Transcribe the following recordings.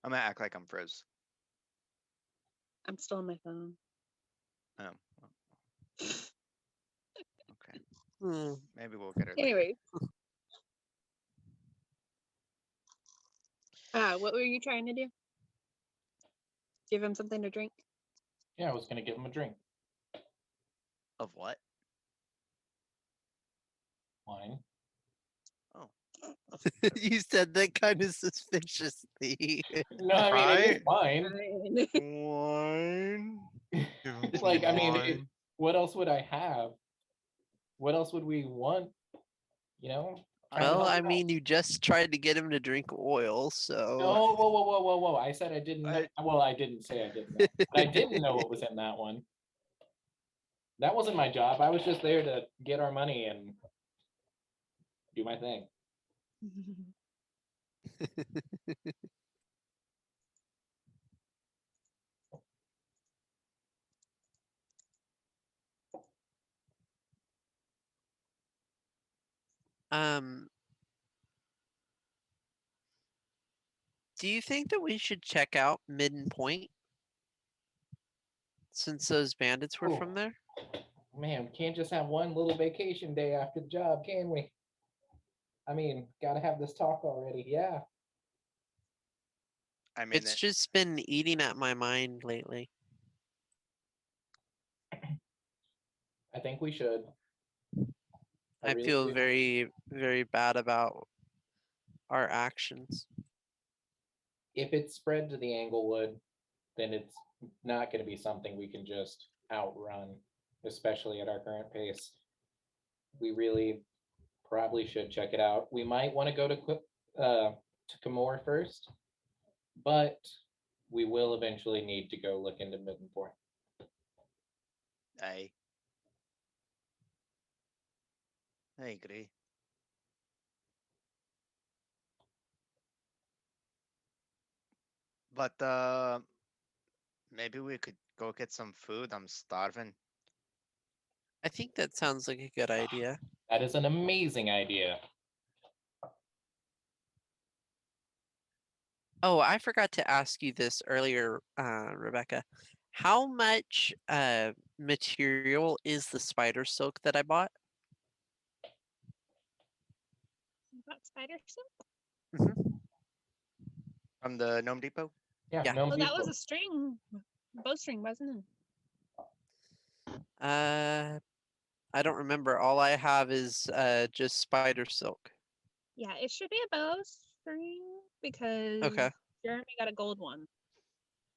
I'm gonna act like I'm froze. I'm still on my phone. Oh, well, okay. Hmm. Maybe we'll get her later. Anyway, what were you trying to do? Give him something to drink? Yeah, I was gonna give him a drink. Of what? Wine. Oh, You said that kind of suspiciously. No, I mean it is Wine? wine. Wine. Give him some Like, I mean, wine. what else would I have? What else would we want? You know, trying to Well, help I him out. mean, you just tried to get him to drink oil, so. No, whoa, whoa, whoa, whoa, whoa! I said I didn't know. I, Well, I didn't say I didn't know, but I didn't know what was in that one. That wasn't my job. I was just there to get our money and do my thing. um, do you think that we should check out Midden Point since those bandits were Ooh, from there? man, we can't just have one little vacation day after the job, can we? I mean, gotta have this talk already. Yeah. I mean, It's just been eating at my mind lately. I think we should. I really feel do. very, very bad about our actions. If it's spread to the Anglewood, then it's not going to be something we can just outrun, especially at our current pace. We really probably should check it out. We might want to go to Kamor first, but we will eventually need to go look into Middenport. I agree. But maybe we could go get some food. I'm starving. I think that sounds like a good idea. That is an amazing idea. Oh, I forgot to ask you this earlier, Rebecca. How much material is the spider silk that I bought? About spider silk? Mhm. From the Gnome Depot? Yeah, Yeah. Gnome Oh, that was Depot. a string, bowstring, wasn't Uh, I don't remember. All I have is just spider silk. it? Yeah, it should be a bowstring because Okay. Jeremy got a gold one.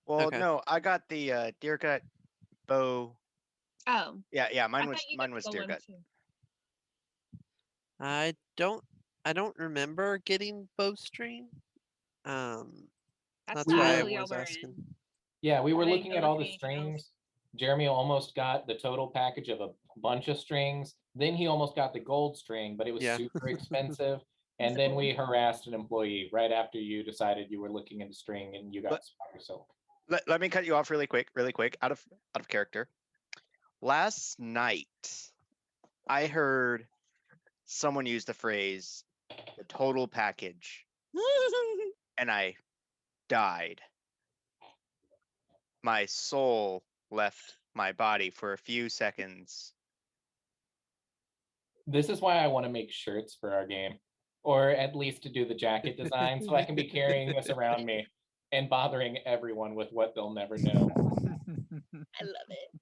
Well, Okay. no, I got the deer gut bow. Oh, Yeah, I mine thought was you got mine the was gold deer one gut. too. I don't. I don't remember getting bowstring. Um, That's that's the We why I were aisle y'all was were asking. in. Yeah, we were I didn't looking go at look all at the anything else. strings. Jeremy almost got the total package of a bunch of strings. Then he almost got the gold string, but it was Yeah. super expensive. It's And the then gold. we harassed an employee right after you decided you were looking into string and you got Let, spider silk. let me cut you off really quick, out of character. Last night, I heard someone use the phrase "the total package," and I died. My soul left my body for a few seconds. This is why I want to make shirts for our game, or at least to do the jacket design so I can be carrying this around me and bothering everyone with what they'll never know. I love it.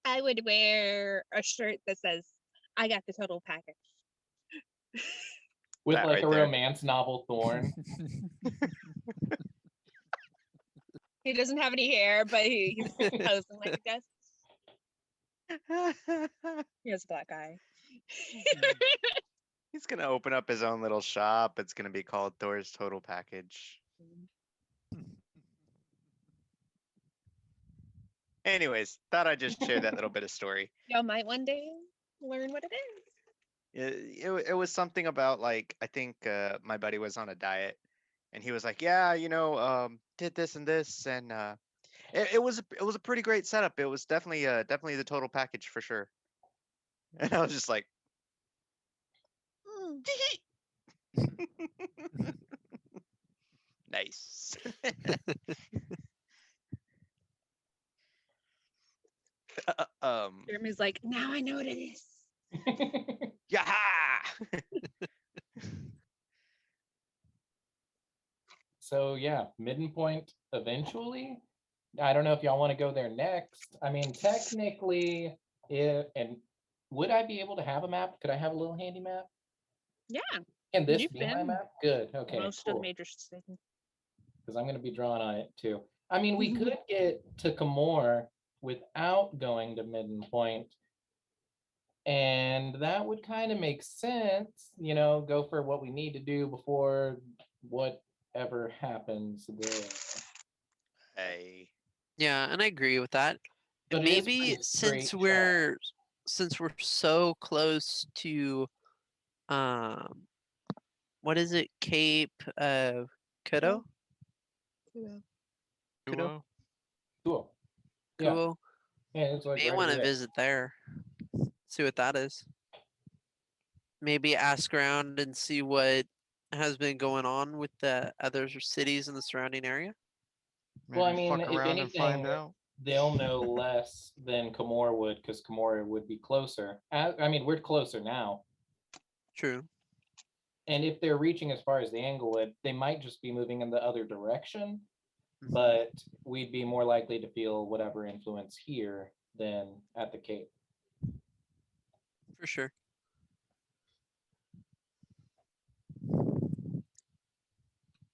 I would wear a shirt that says, "I got the total package." With That like right a there. romance novel thorn. He doesn't have any hair, but he's posing like he does. He has a black eye. He's gonna open up his own little shop. It's gonna be called Thor's Total Package. Anyways, thought I'd just share that little bit of story. Y'all might one day learn what it is. It was something about, like, I think my buddy was on a diet, and he was like, "Yeah, did this and this," and it was a pretty great setup. It was definitely the total package for sure. And I was just like, Hmm. Jeremy's like, now I know what it is. Yeah. So yeah, Midden Point eventually. I don't know if y'all want to go there next. I mean, technically, and would I be able to have a map? Could I have a little handy map? Yeah, Can this You've be my been map? Good. Okay, most of the cool. major cities. Because I'm going to be drawing on it too. I mean, we could get to Camor without going to Midden Point, and that would kind of make sense. You know, go for what we need to do before whatever happens there. Hey. Yeah, and I agree with that. But And it is a maybe pretty since straight we're so close to what is it, Cape Kudo? Yeah. Kudo? Duo. Cool. Yeah, Kuo? yeah, it's like May right want over to there. visit there. See what that is. Maybe ask around and see what has been going on with the other cities in the surrounding area. Maybe Well, I mean, fuck if around and find anything, out. they'll know less than Camor would, because Camor would be closer. I mean, we're closer now. True. And if they're reaching as far as the Anglewood, they might just be moving in the other direction, Mhm. but we'd be more likely to feel whatever influence here than at the Cape. For sure.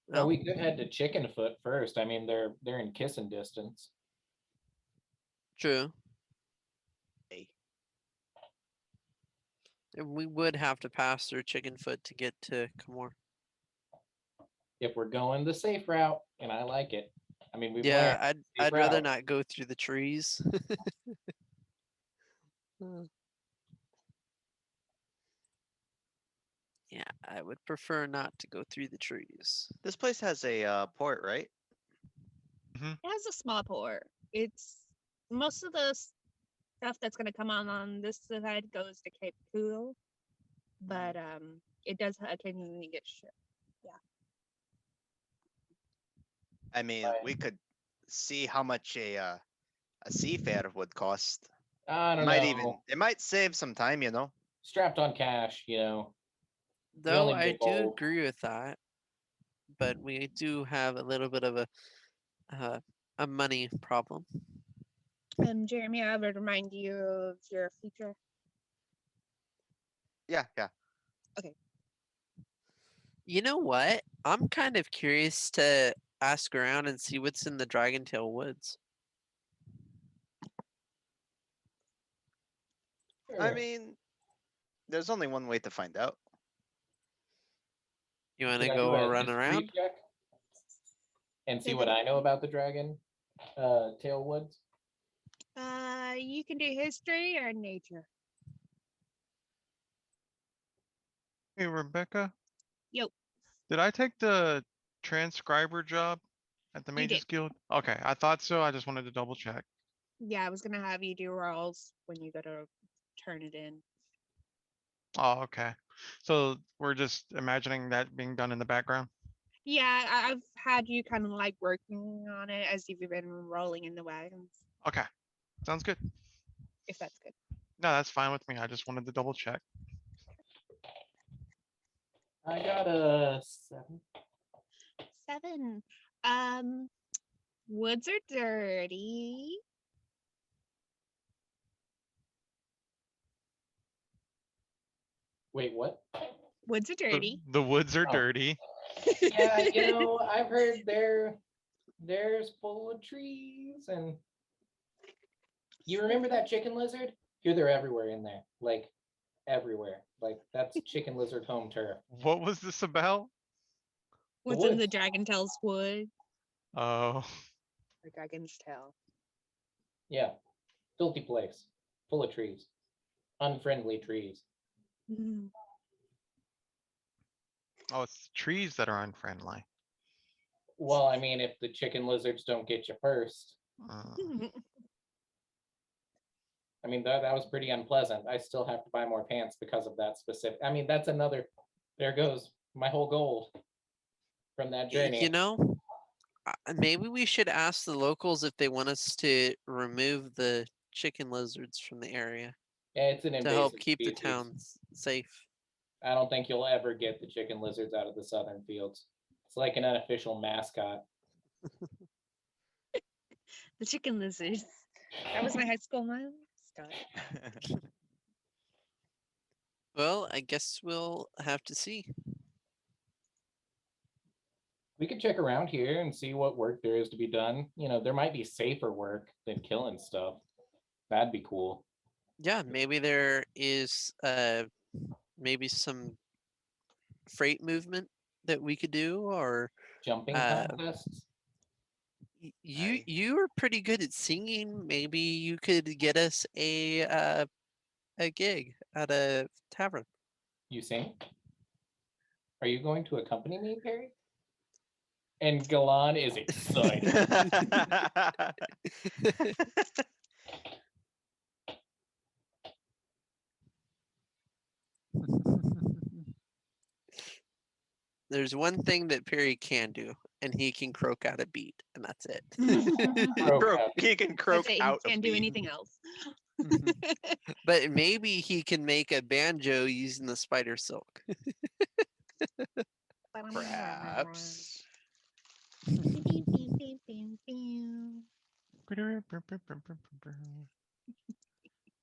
Well, Well, we could head to Chickenfoot first. I mean, they're in kissing distance. true. Hey. And we would have to pass through Chickenfoot to get to Camor. If we're going the safe route, and I like it. I mean, we've Yeah, learned I'd rather route. not go through the trees. Yeah, I would prefer not to go through the trees. This place has a port, right? It has a small port. It's most of the stuff that's going to come on this side goes to Cape Cool, but it does occasionally get shipped. I mean, Right. we could see how much a sea fare would cost. I It don't might know. even it might save some time, you know. Strapped on cash, you know. Though only I get do gold. agree with that, but we do have a little bit of a money problem. Jeremy, I would remind you of your future. Yeah, yeah. You know what? I'm kind of curious to ask around and see what's in the Dragontail Woods. I Sure. mean, there's only one way to find out. You want to Should I go do a run history around? check and see Say what that I know about the dragon tail woods? You can do history or nature. Hey, Rebecca. Yo. Did I take the transcriber job at the You Mages did. Guild? Okay, I thought so. I just wanted to double check. Yeah, I was gonna have you do rolls when you go to turn it in. Oh, okay. So we're just imagining that being done in the background. Yeah, I've had you kind of like working on it as you've been rolling in the wagons, Okay, sounds good. if that's good. No, that's fine with me. I just wanted to double check. I got a 7. 7. Woods are dirty. Wait, what? Woods are dirty. The woods are Oh. dirty. Yeah, you know, I've heard there's full of trees, and you remember that chicken lizard? Here, they're everywhere in there, like everywhere. Like that's chicken lizard home turf. What was this about? What's in the woods. dragon tail's wood? Oh, Or dragon's tail. Yeah, filthy place, full of trees, unfriendly trees. Mhm. oh, it's the trees that are unfriendly. Well, I mean, if the chicken lizards don't get you first, Uh, I mean, that was pretty unpleasant. I still have to buy more pants because of that specific. I mean, that's another. There goes my whole goal from that journey. You know, maybe we should ask the locals if they want us to remove the chicken lizards from the area Yeah, it's an to invasive help keep the species. towns safe. I don't think you'll ever get the chicken lizards out of the southern fields. It's like an unofficial mascot. The chicken lizards. That was my high school mascot. Well, I guess we'll have to see. We could check around here and see what work there is to be done. You know, there might be safer work than killing stuff. That'd be cool. Yeah, maybe there is maybe some freight movement that we could do, or Jumping Uh, contests. you are pretty good at singing. Maybe you could get us a gig at a tavern. You sing? Are you going to accompany me, Perry? And Galan is excited. There's one thing that Perry can do, and he can croak out a beat, and that's it. He can That's croak it, he out. can't do anything else. But maybe he can make a banjo using the spider silk. Perhaps.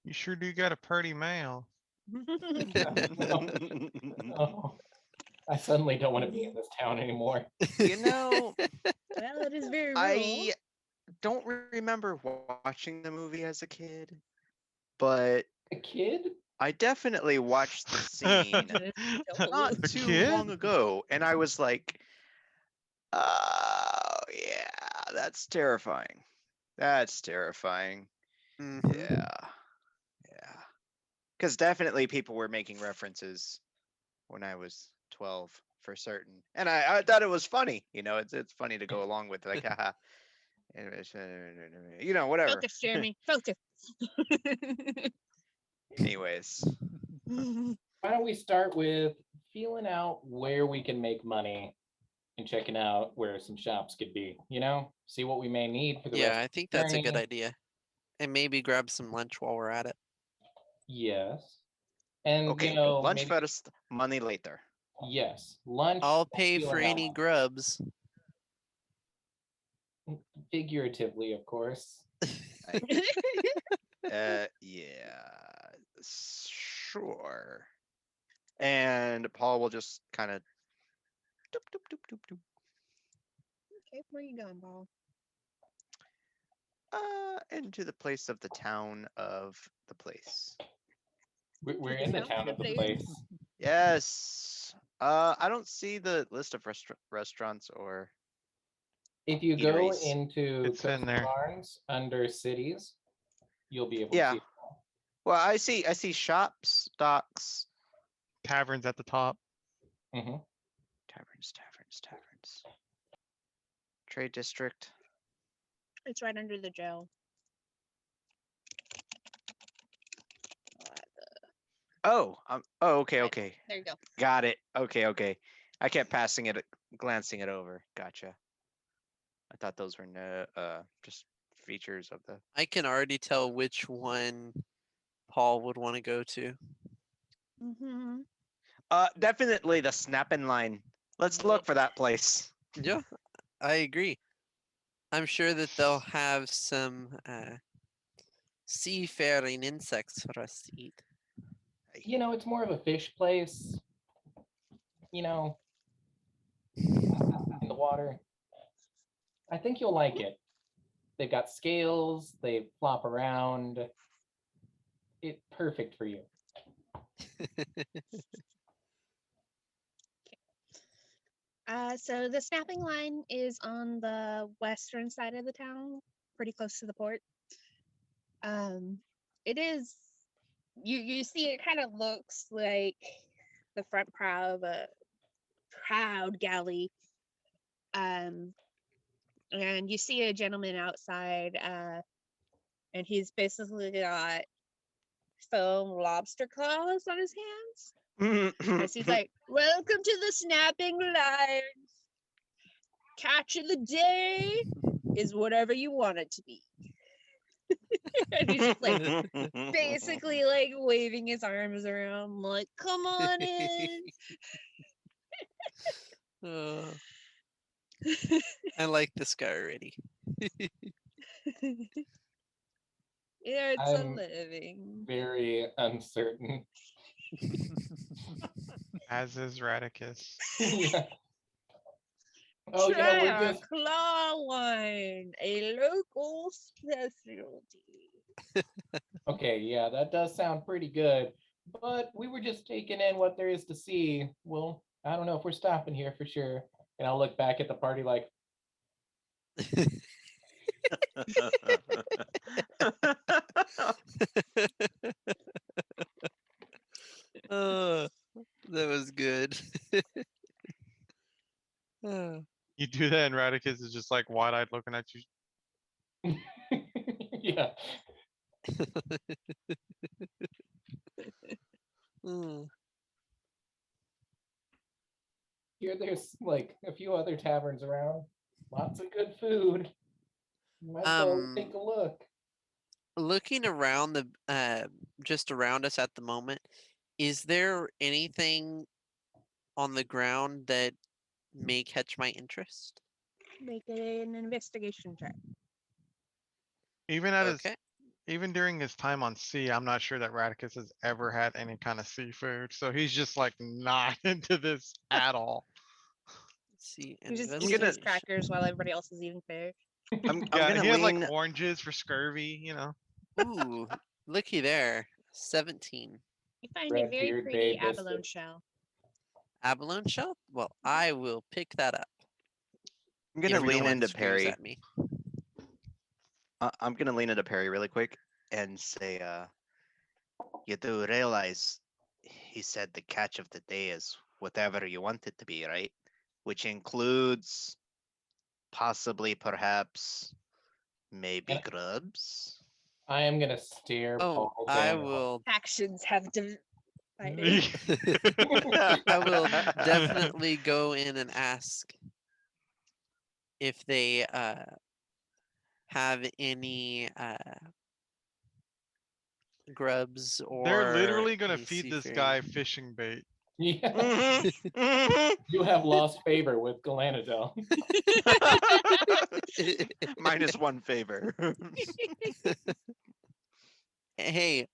You sure do got a pretty mouth. Oh, I suddenly don't want to be in this town anymore. You know, Well, it is very rural. I don't remember watching the movie as a kid, but A kid? I definitely watched the scene not A too kid? long ago, and I was like, "Oh yeah, that's terrifying. That's terrifying." Mhm. Yeah, yeah. Because definitely people were making references when I was 12 for certain, and I thought it was funny. You know, it's funny to go along with, like, haha. You know, whatever. Focus, Jeremy. Focus. Anyways, Why don't we start with feeling out where we can make money and checking out where some shops could be, you know? See what we may need for the Yeah, rest I of think the that's a good journey. idea. And maybe grab some lunch while we're at it. Yes. And okay, you know, lunch maybe, first, money later. yes, lunch. I'll while pay for feeling out any money. grubs. Figuratively, of course. Yeah, sure. And Paul will just kind of doop doop doop doop doop. Okay, where you going, Paul? Into the place of the town of the place. We're in the town of the place. Yes. I don't see the list of restaurants or. If you go Eateries. into It's in Coast there. Barnes under cities, you'll be able Yeah. to see. Well, I see shops, docks, Taverns at the top. Mhm. taverns. Trade district. It's right under the jail. Oh, okay, Right. okay. There you go. Got it. Okay. I kept passing it, glancing it over. Gotcha. I thought those were no, just features of the. I can already tell which one Paul would want to go to. Mm-hmm. Definitely the snapping line. Let's look for that place. Yeah, I agree. I'm sure that they'll have some seafaring insects for us to eat. You know, it's more of a fish place. You know, in the water. I think you'll like it. They've got scales. They flop around. It's perfect for you. So the snapping line is on the western side of the town, pretty close to the port. It is. You see, it kind of looks like the front prow of a proud galley. And you see a gentleman outside, and he's basically got foam lobster claws on his hands. As he's like, "Welcome to the snapping line." catch of the day is whatever you want it to be. And he's just like basically like waving his arms around, like, come on in. Oh, I like this guy already. It's a I'm living. very uncertain. As is Radicus. Yeah. Oh Try yeah, we're our just claw wine, a local specialty. okay. Yeah, that does sound pretty good. But we were just taking in what there is to see. Well, I don't know if we're stopping here for sure. And I'll look back at the party like, Oh, that was good. Oh, You do that and Radicus is just like wide-eyed looking at you. yeah. mm. Here there's like a few other taverns around. Lots of good food. You might as well take a look. Looking around the just around us at the moment, is there anything on the ground that may catch my interest? Make an investigation check. Even at his Okay. even during his time on sea, I'm not sure that Radicus has ever had any kind of seafood. So he's just like not into this at all. Let's see. He's just I'm eating gonna- his crackers while everybody else is eating fish. I'm Yeah, gonna he has lean. like oranges for scurvy, you know. Ooh, looky there. 17. You find a Red very beard pretty babe abalone biscuit. shell. Abalone shell? Well, I will pick that up. I'm gonna if no lean one into screams Perry. at me. I'm gonna lean into Perry really quick and say, you do realize he said the catch of the day is whatever you want it to be, right? Which includes possibly, perhaps, maybe And- grubs. I am gonna stare Oh, Paul I down. will. Actions have divided. I will definitely go in and ask if they have any grubs or They're literally gonna any feed this seafood. guy fishing bait. Yeah, Mhm, mhm. you have lost favor with Galanadel. -1 favor. Hey,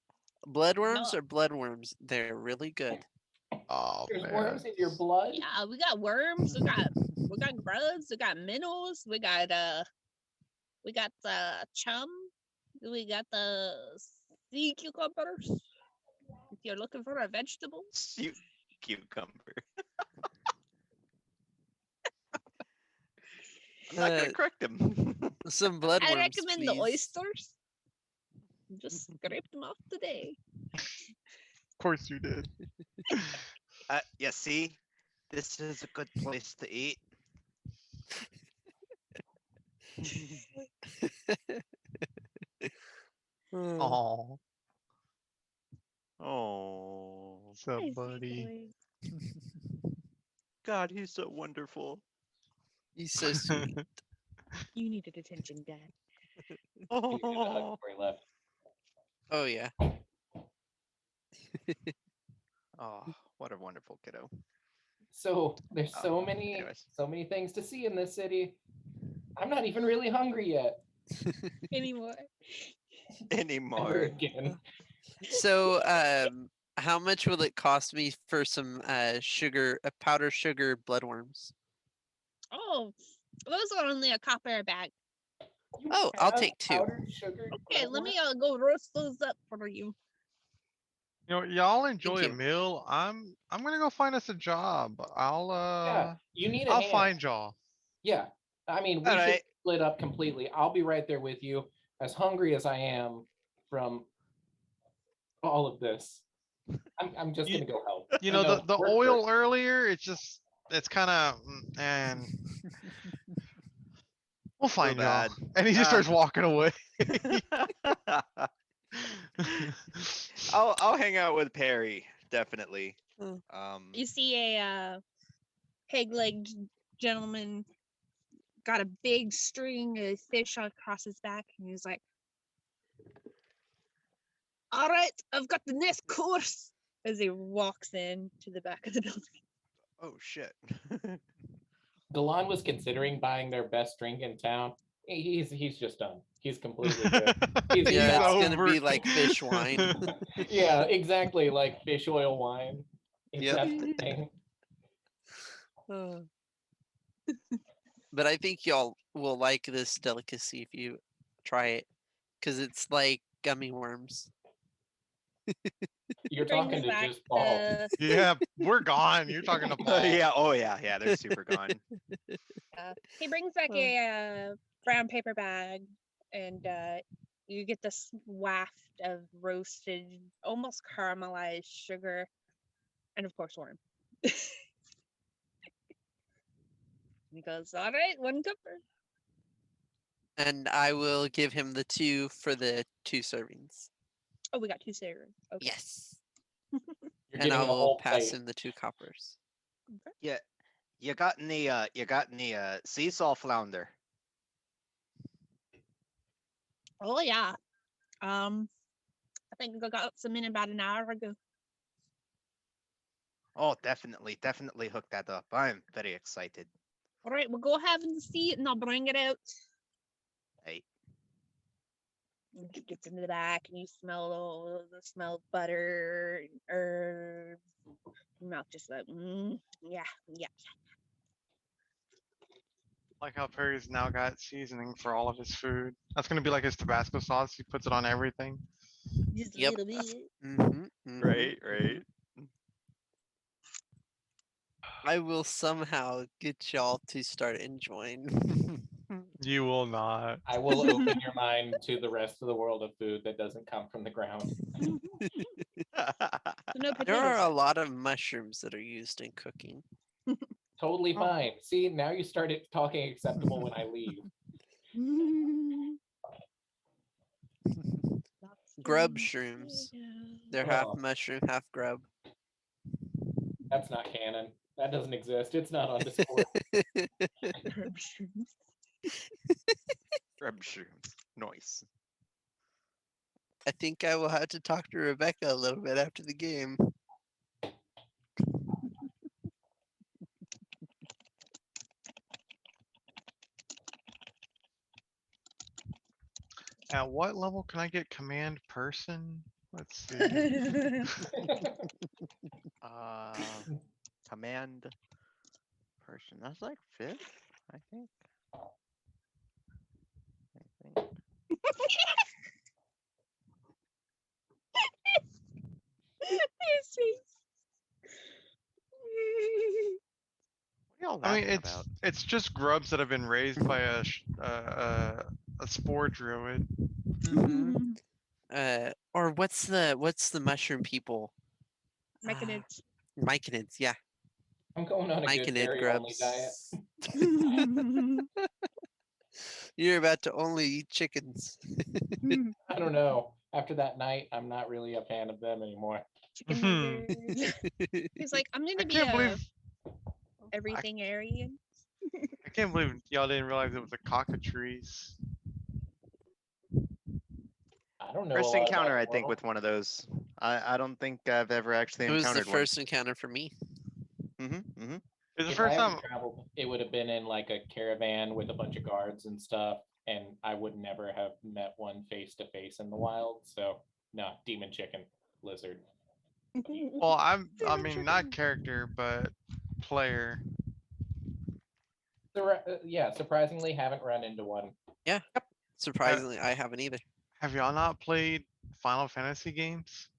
bloodworms No. are bloodworms. They're really good. Oh There's man. worms in your blood. Yeah, we got worms. We got grubs. We got minnows. We got chum. We got the sea cucumbers. If you're looking for a vegetable, Cucumber. I'm not Uh, gonna correct him. Some bloodworms. I recommend the please. oysters. Just scrape them off today. Of course you did. Yeah, see, this is a good place to eat. Oh, Oh, Oh, what's up, Nice buddy? boy. God, he's so wonderful. he's so sweet. You needed attention, Dad. He needed a hug Oh, before he left. Oh yeah. what a wonderful kiddo. So there's Oh, so many anyways. things to see in this city. I'm not even really hungry yet. Anymore. Ever Anymore. again. So, how much will it cost me for some powder sugar bloodworms? Oh, those are only a copper a bag. You Oh, I'll have take 2. powdered sugar Okay, let me bloodworm? go roast those up for you. You know, y'all enjoy a you. meal. I'm gonna go find us a job. Yeah, you need a I'll hand. find y'all. Yeah, I mean, we should Alright. split up completely. I'll be right there with you. As hungry as I am from all of this, I'm just You- gonna go help. You know, the work oil first. earlier, it's kind of and we'll find y'all. bad. And he just starts walking away. I'll hang out with Perry, definitely. Hmm. You see a peg-legged gentleman got a big string of fish across his back, and he's like, "All right, I've got the next course." As he walks in to the back of the building. Oh shit. Delon was considering buying their best drink in town. He's just done. He's completely good. He's Yeah, it's out. gonna be over. like fish wine. Yeah, exactly, like fish oil wine. It's Yep. that's the thing. Uh. But I think y'all will like this delicacy if you try it, because it's like gummy worms. You're Brings talking to back just Paul. the Yeah, we're gone. You're talking to Paul. Yeah. Oh yeah. Yeah. They're super gone. he brings back Oh. a brown paper bag, and you get this waft of roasted, almost caramelized sugar, and of course worm. He goes, "All right, one cupper." And I will give him the 2 for the 2 servings. Oh, we got 2 servers. Okay. Yes. You're And getting I a will whole pass plate. him the 2 coppers. Yeah. You got any sea salt flounder? Oh yeah. I think I got some in about an hour ago. Oh, definitely hook that up. I'm very excited. All right, we'll go have and see it, and I'll bring it out. Hey. And it gets into the back, and you smell the smell of butter and herbs. Your mouth just like, yeah. Like how Perry's now got seasoning for all of his food. That's gonna be like his Tabasco sauce. He puts it on everything. Just Yep. a little bit. Right. Right. I will somehow get y'all to start enjoying. You will not. I will open your mind to the rest of the world of food that doesn't come from the ground. So no There are a potatoes. lot of mushrooms that are used in cooking. Totally Oh. fine. See, now you started talking acceptable when I leave. Grub shrooms. They're half Oh. mushroom, half grub. That's not canon. That doesn't exist. It's not on Discord. Herb shrooms. Grub shrooms. Nice. I think I will have to talk to Rebecca a little bit after the game. At what level can I get command person? Let's see. Command person. That's like 5th, I think. His face. What are y'all I mean, laughing about? it's just grubs that have been raised by a spore druid. Mhm. Or what's the mushroom people? Mechanids. Myconids, yeah. I'm going on a Myconid gooseberry only diet. grubs. You're about to only eat chickens. I don't know. After that night, I'm not really a fan of them anymore. Chicken Mhm. livers. He's like, I'm I gonna be can't a believe everything Aryan. I can't believe y'all didn't realize it was a cockatrice. I don't know. First a lot about encounter, the I think, world. with one of those. I don't think I've ever actually It was the encountered first encounter for me. one. Mm-hmm. It's the If first I ever time. traveled, it would have been in like a caravan with a bunch of guards and stuff, and I would never have met one face to face in the wild. So no, demon chicken, lizard. Well, I Demon mean, not chicken. character, but player. Yeah, surprisingly, haven't run into one. Surprisingly, I haven't either. Have y'all not played Final Fantasy games?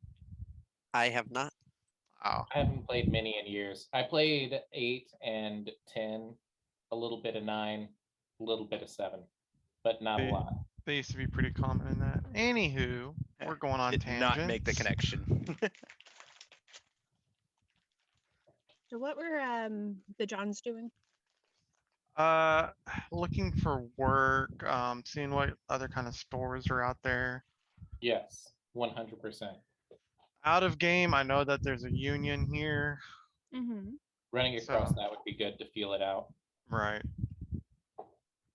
I have not. Oh, I haven't played many in years. I played 8 and 10, a little bit of 9, a little bit of 7, but not a They- lot. they used to be pretty common in that. Anywho, we're going on Did tangents. not make the connection. So what were the Johns doing? Looking for work, seeing what other kind of stores are out there. Yes, 100%. Out of game, I know that there's a union here. Mm-hmm. Running across So- that would be good to feel it out. Right.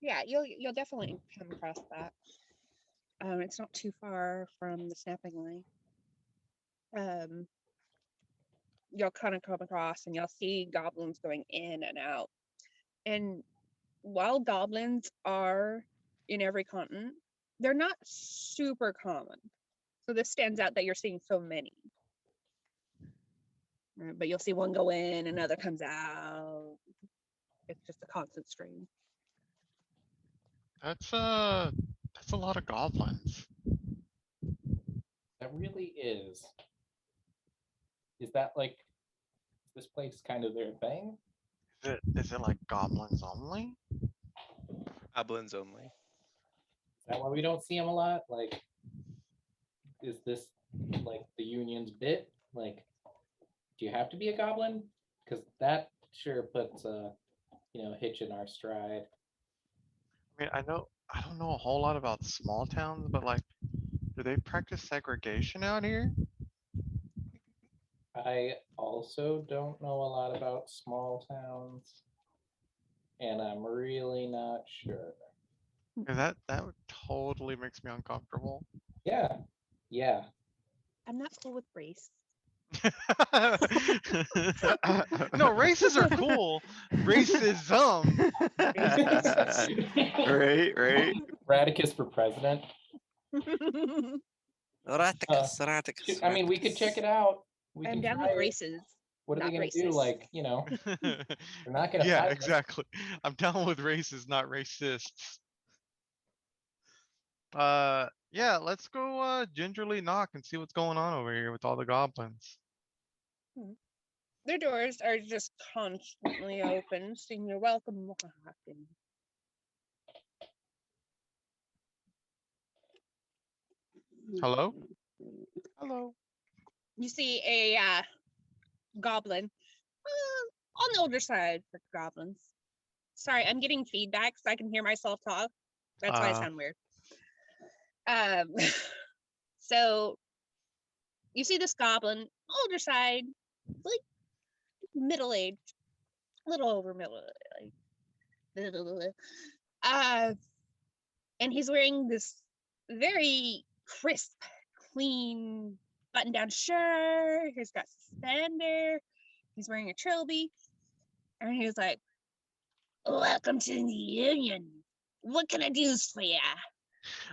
Yeah, you'll definitely come across that. It's not too far from the snapping line. You'll kind of come across and you'll see goblins going in and out. And while goblins are in every continent, they're not super common. So this stands out that you're seeing so many. But you'll see one go in, another comes out. It's just a constant stream. That's a lot of goblins. That really is. Is that like this place kind of their thing? Is it like goblins only? Goblins only. Is that why we don't see them a lot? Like, is this like the union's bit? Like, do you have to be a goblin? Because that sure puts a hitch in our stride. I mean, I don't know a whole lot about small towns, but like, do they practice segregation out here? I also don't know a lot about small towns, and I'm really not sure. 'Cause that would totally makes me uncomfortable. Yeah, yeah. I'm not cool with race. No, races are cool. Racism. Right. Radicus for president. Raticus, Raticus, I mean, we could check it out. We I'm can down try with it. races. What are they not going to do? racist. Like, they're not going to. Yeah, exactly. I'm down with races, not racists. Yeah, let's go gingerly knock and see what's going on over here with all the goblins. Their doors are just constantly open, so you're welcome walking. Hello? Hello. You see a goblin on the older side for goblins. Sorry, I'm getting feedback so I can hear myself talk. That's why I sound weird. So you see this goblin, older side, like middle-aged, a little over middle, and he's wearing this very crisp, clean button-down shirt. He's got suspender. He's wearing a trilby, and he's like, "Welcome to the Union. What can I do for ya?"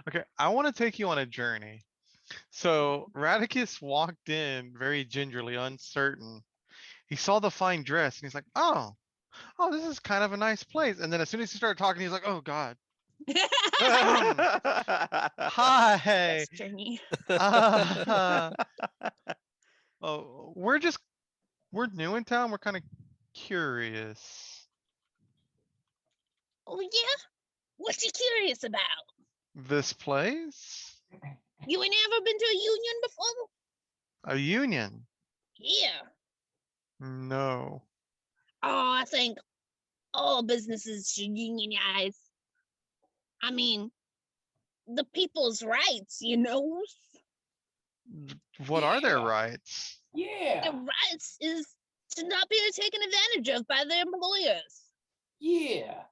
Okay, I want to take you on a journey. So Radicus walked in very gingerly, uncertain. He saw the fine dress and he's like, oh, this is kind of a nice place. And then as soon as he started talking, he's like, oh God. Hi. Best journey. Oh, we're new in town. We're kind of curious. Oh yeah? What you curious about? This place? You ain't ever been to a union before? A union? Yeah. No. Oh, I think all businesses should unionize. I mean, the people's rights, What are their Yeah. rights? Yeah, Their rights is to not be taken advantage of by their employers. yeah.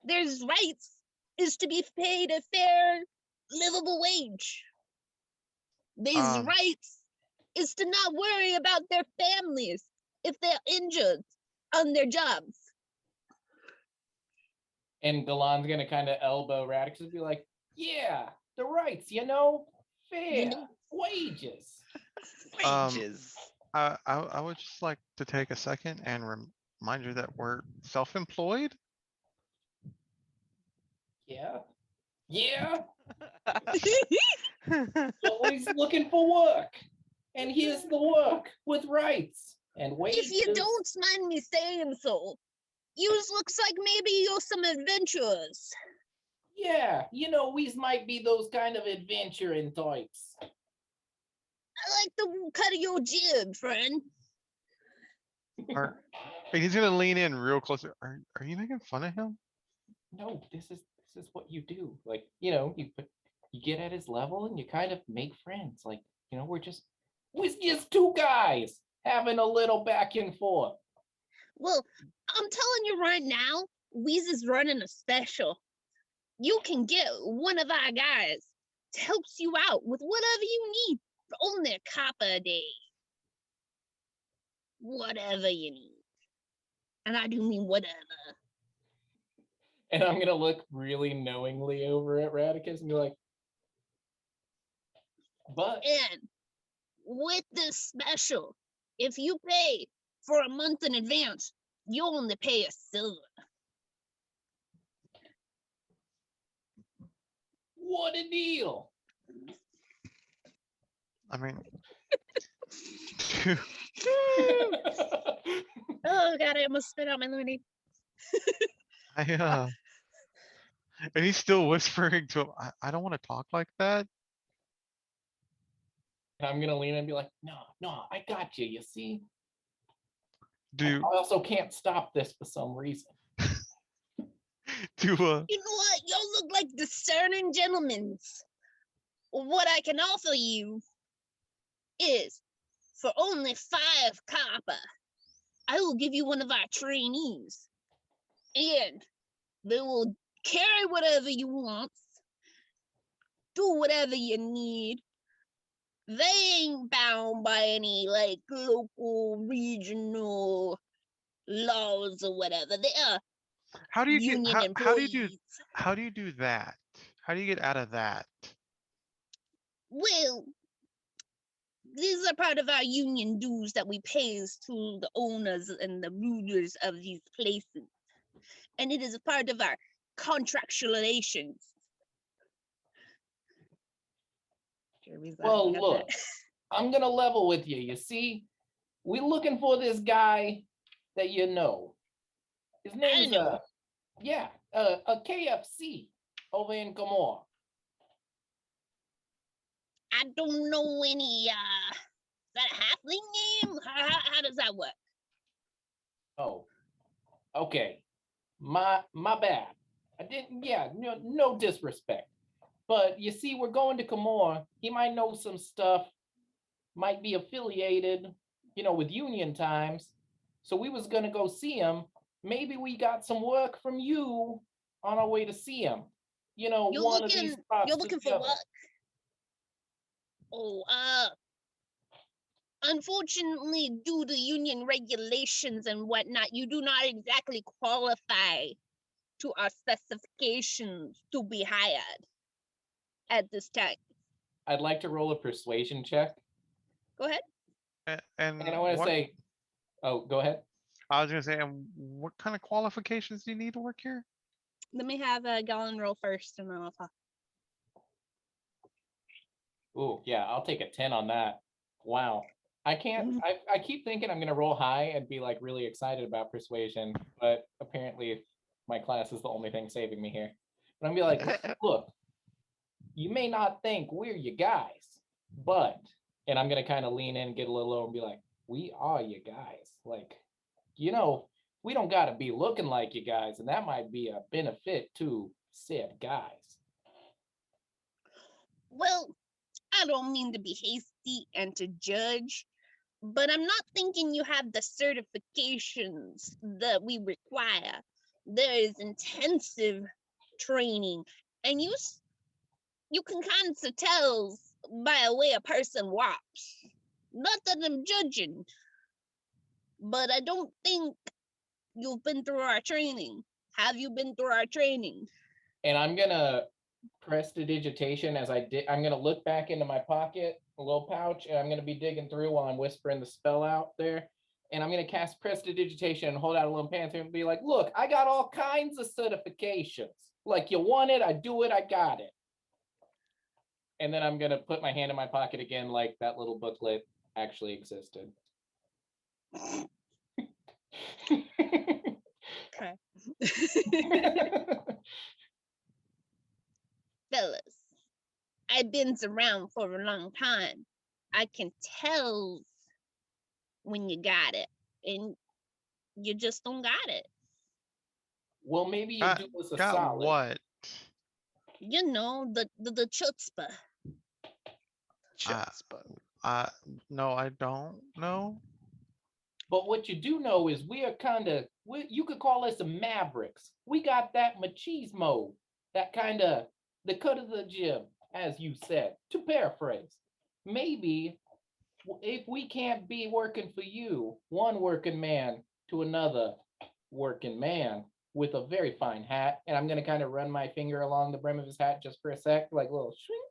Their rights is to be paid a fair, livable wage. These rights is to not worry about their families if they're injured on their jobs. And Galan's going to kind of elbow Radix and be like, yeah, the rights, fair wages. Wages. I would just like to take a second and remind you that we're self-employed. Yeah. Yeah. Always looking for work. And here's the work with rights and wages. If you don't mind me saying so, yous looks like maybe you're some adventurers. Yeah, we might be those kind of adventuring types. I like the cut of your jib, friend. He's gonna lean in real close. Are you making fun of him? No, this is what you do. Like, you get at his level and you kind of make friends. Like, we're just two guys having a little back and forth. Well, I'm telling you right now, Weez is running a special. You can get one of our guys to help you out with whatever you need for only a copper a day. Whatever you need. And I do mean whatever. And I'm gonna look really knowingly over at Radicus and be like, but And with this special, if you pay for a month in advance, you only pay a silver. what a deal. I mean, Oh god, I almost spit out my lemonade. and he's still whispering to him, I don't want to talk like that. And I'm gonna lean in and be like, no, I got you. You see, Do I also can't stop this for some reason. You know what? Y'all look like discerning gentlemen. What I can offer you is for only 5 copper, I will give you one of our trainees. And they will carry whatever you want, do whatever you need. They ain't bound by any like local, regional laws or whatever. They are how do you get union how do you do employees. how do you do that? How do you get out of that? Well, these are part of our union dues that we pay to the owners and the rulers of these places. And it is a part of our contractual relations. Well, look, I'm gonna level with you. You see, we looking for this guy that you know. His name's know. a KFC over in Gomorrah. I don't know any, is that a halfling name? How does that work? Oh, okay. My bad. I didn't. Yeah, no disrespect. But you see, we're going to Camor. He might know some stuff. Might be affiliated, with union times. So we was gonna go see him. Maybe we got some work from you on our way to see him. One of these spots You're looking for together. work? Oh, unfortunately, due to union regulations and whatnot, you do not exactly qualify to our specifications to be hired at this time. I'd like to roll a persuasion check. Go ahead. And And I want to what, say, oh, go ahead. I was gonna say, and what kind of qualifications do you need to work here? Let me have Galen roll first, and then I'll talk. Ooh, yeah, I'll take a 10 on that. Wow. I can't, I keep thinking I'm gonna roll high and be like really excited about persuasion, but apparently my class is the only thing saving me here. But I'm gonna be like, look, you may not think we're you guys, but, and I'm gonna kind of lean in, get a little low and be like, we are you guys. Like, we don't gotta be looking like you guys, and that might be a benefit to said guys. Well, I don't mean to be hasty and to judge, but I'm not thinking you have the certifications that we require. There is intensive training, and you can kind of tell by the way a person walks. Not that I'm judging, but I don't think you've been through our training. Have you been through our training? And I'm gonna prestidigitation as I'm gonna look back into my pocket, a little pouch, and I'm gonna be digging through while I'm whispering the spell out there. And I'm gonna cast prestidigitation and hold out a little panther and be like, look, I got all kinds of certifications. Like, you want it, I do it, I got it. And then I'm gonna put my hand in my pocket again, like that little booklet actually existed. Okay. Fellas, I've been around for a long time. I can tell when you got it, and you just don't got it. Well, maybe you do us a Got solid. what? You know, the chutzpah. Chutzpah. No, I don't know. But what you do know is we are kind of, you could call us some mavericks. We got that machismo, that kind of the cut of the jib, as you said, to paraphrase. Maybe if we can't be working for you, one working man to another working man with a very fine hat, and I'm going to kind of run my finger along the brim of his hat just for a sec, like a little shrink.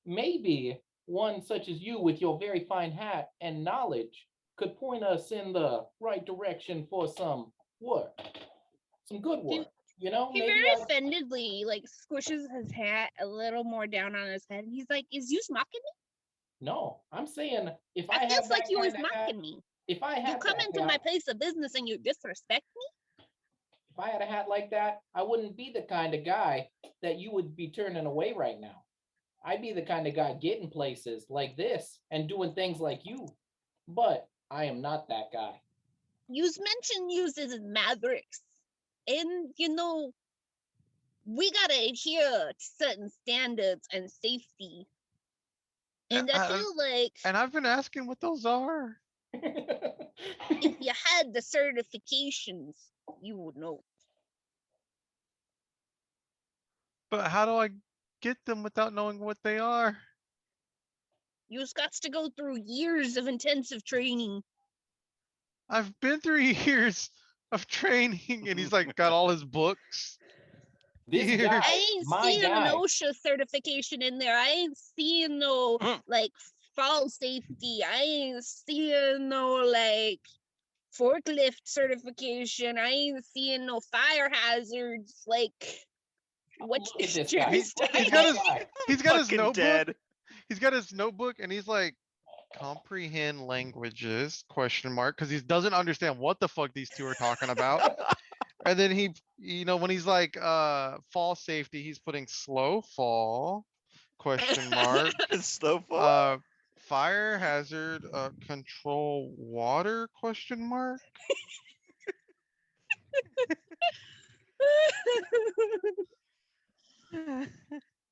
Maybe one such as you with your very fine hat and knowledge could point us in the right direction for some work, some good He- work. You know, He maybe very I, offendedly like squishes his hat a little more down on his head. And he's like, "Is you mocking me? no, I'm saying if I I feels had like that you was kind of hat, mocking me. if I You had come that into my hat, place of business and you disrespect me." if I had a hat like that, I wouldn't be the kind of guy that you would be turning away right now. I'd be the kind of guy getting places like this and doing things like you. But I am not that guy. You's mentioned yous as mavericks, and we gotta adhere to certain standards and safety. And I feel like And I've been asking what those are. if you had the certifications, you would know. But how do I get them without knowing what they are? You's got to go through years of intensive training. I've been through years of training, and he's like got all his books. This Here. guy, I ain't my seeing an guy, OSHA certification in there. I ain't seeing no Mm. like fall safety. I ain't seeing no like forklift certification. I ain't seeing no fire hazards. Like what look at this Jerry guy. He's- Look Stein- at got this his- guy. He's got his Fucking notebook. dead. He's got his notebook, and he's like, comprehend languages, question mark, because he doesn't understand what the fuck these two are talking about. And then he, when he's like, fall safety, he's putting slow fall, question mark. Slow fall. Fire hazard, control water, question mark.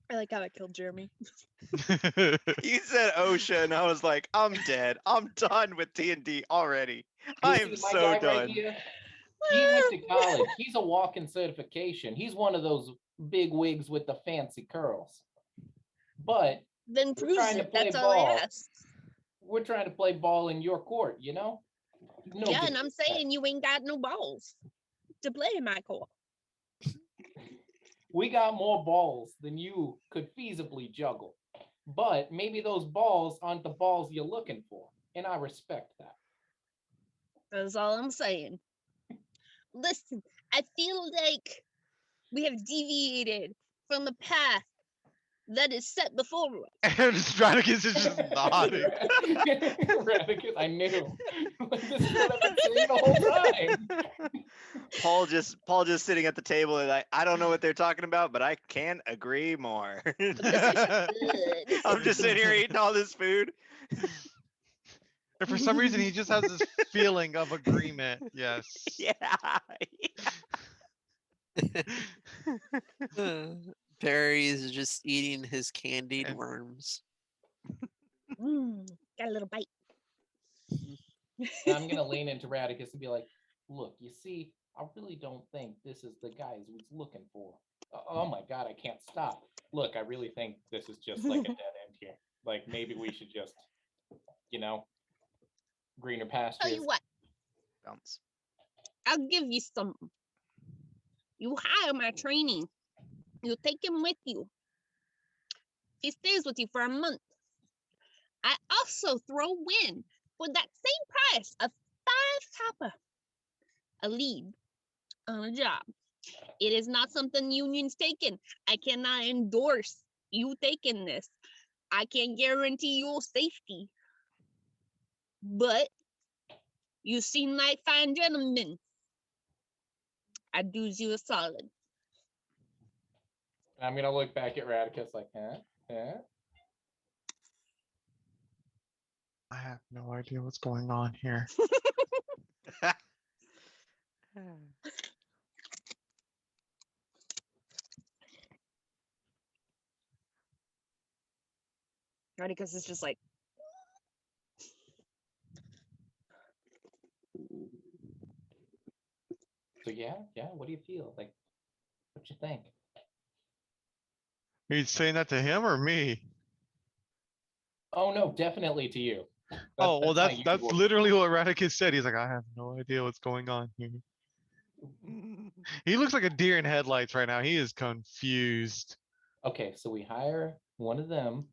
I like how I killed Jeremy. You said OSHA, and I was like, I'm dead. I'm done with D&D already. I You am see my so guy done. right here? He went to college. He's a walking certification. He's one of those big wigs with the fancy curls. But Then We're prove trying to it. play That's all I ball. ask. we're trying to play ball in your court, you know? No Yeah, good and I'm with that. saying you ain't got no balls to play in my court. We got more balls than you could feasibly juggle. But maybe those balls aren't the balls you're looking for. And I respect that. That's all I'm saying. Listen, I feel like we have deviated from the path that is set before us. And Straticus is just nodding. Radicus, I knew. This is what I've been saying the whole time. Paul just sitting at the table and I don't know what they're talking about, but I can't agree more. Good. I'm just sitting here eating all this food. And for some reason, he just has this feeling of agreement. Yes. Yeah. Barry is just eating his candied And- worms. Got a little bite. And I'm gonna lean into Radicus and be like, look, you see, I really don't think this is the guy who's looking for. Oh my god, I can't stop. Look, I really think this is just like a dead end here. Like maybe we should just, greener Tell pastures. you what, Bounce. I'll give you something. You hire my trainee. You take him with you. He stays with you for a month. I also throw in for that same price of 5 copper a lead on a job. It is not something union's taking. I cannot endorse you taking this. I can't guarantee your safety. But you seem like fine gentlemen. I do you a solid. I'm gonna look back at Radicus like, huh? I have no idea what's going on here. Right, because it's just like So yeah, what do you feel? Like, what you think? Are you saying that to him or me? Oh no, definitely to you. Oh, well, my that's usual- literally what Radicus said. He's like, I have no idea what's going on here. He looks like a deer in headlights right now. He is confused. Okay, so we hire one of them.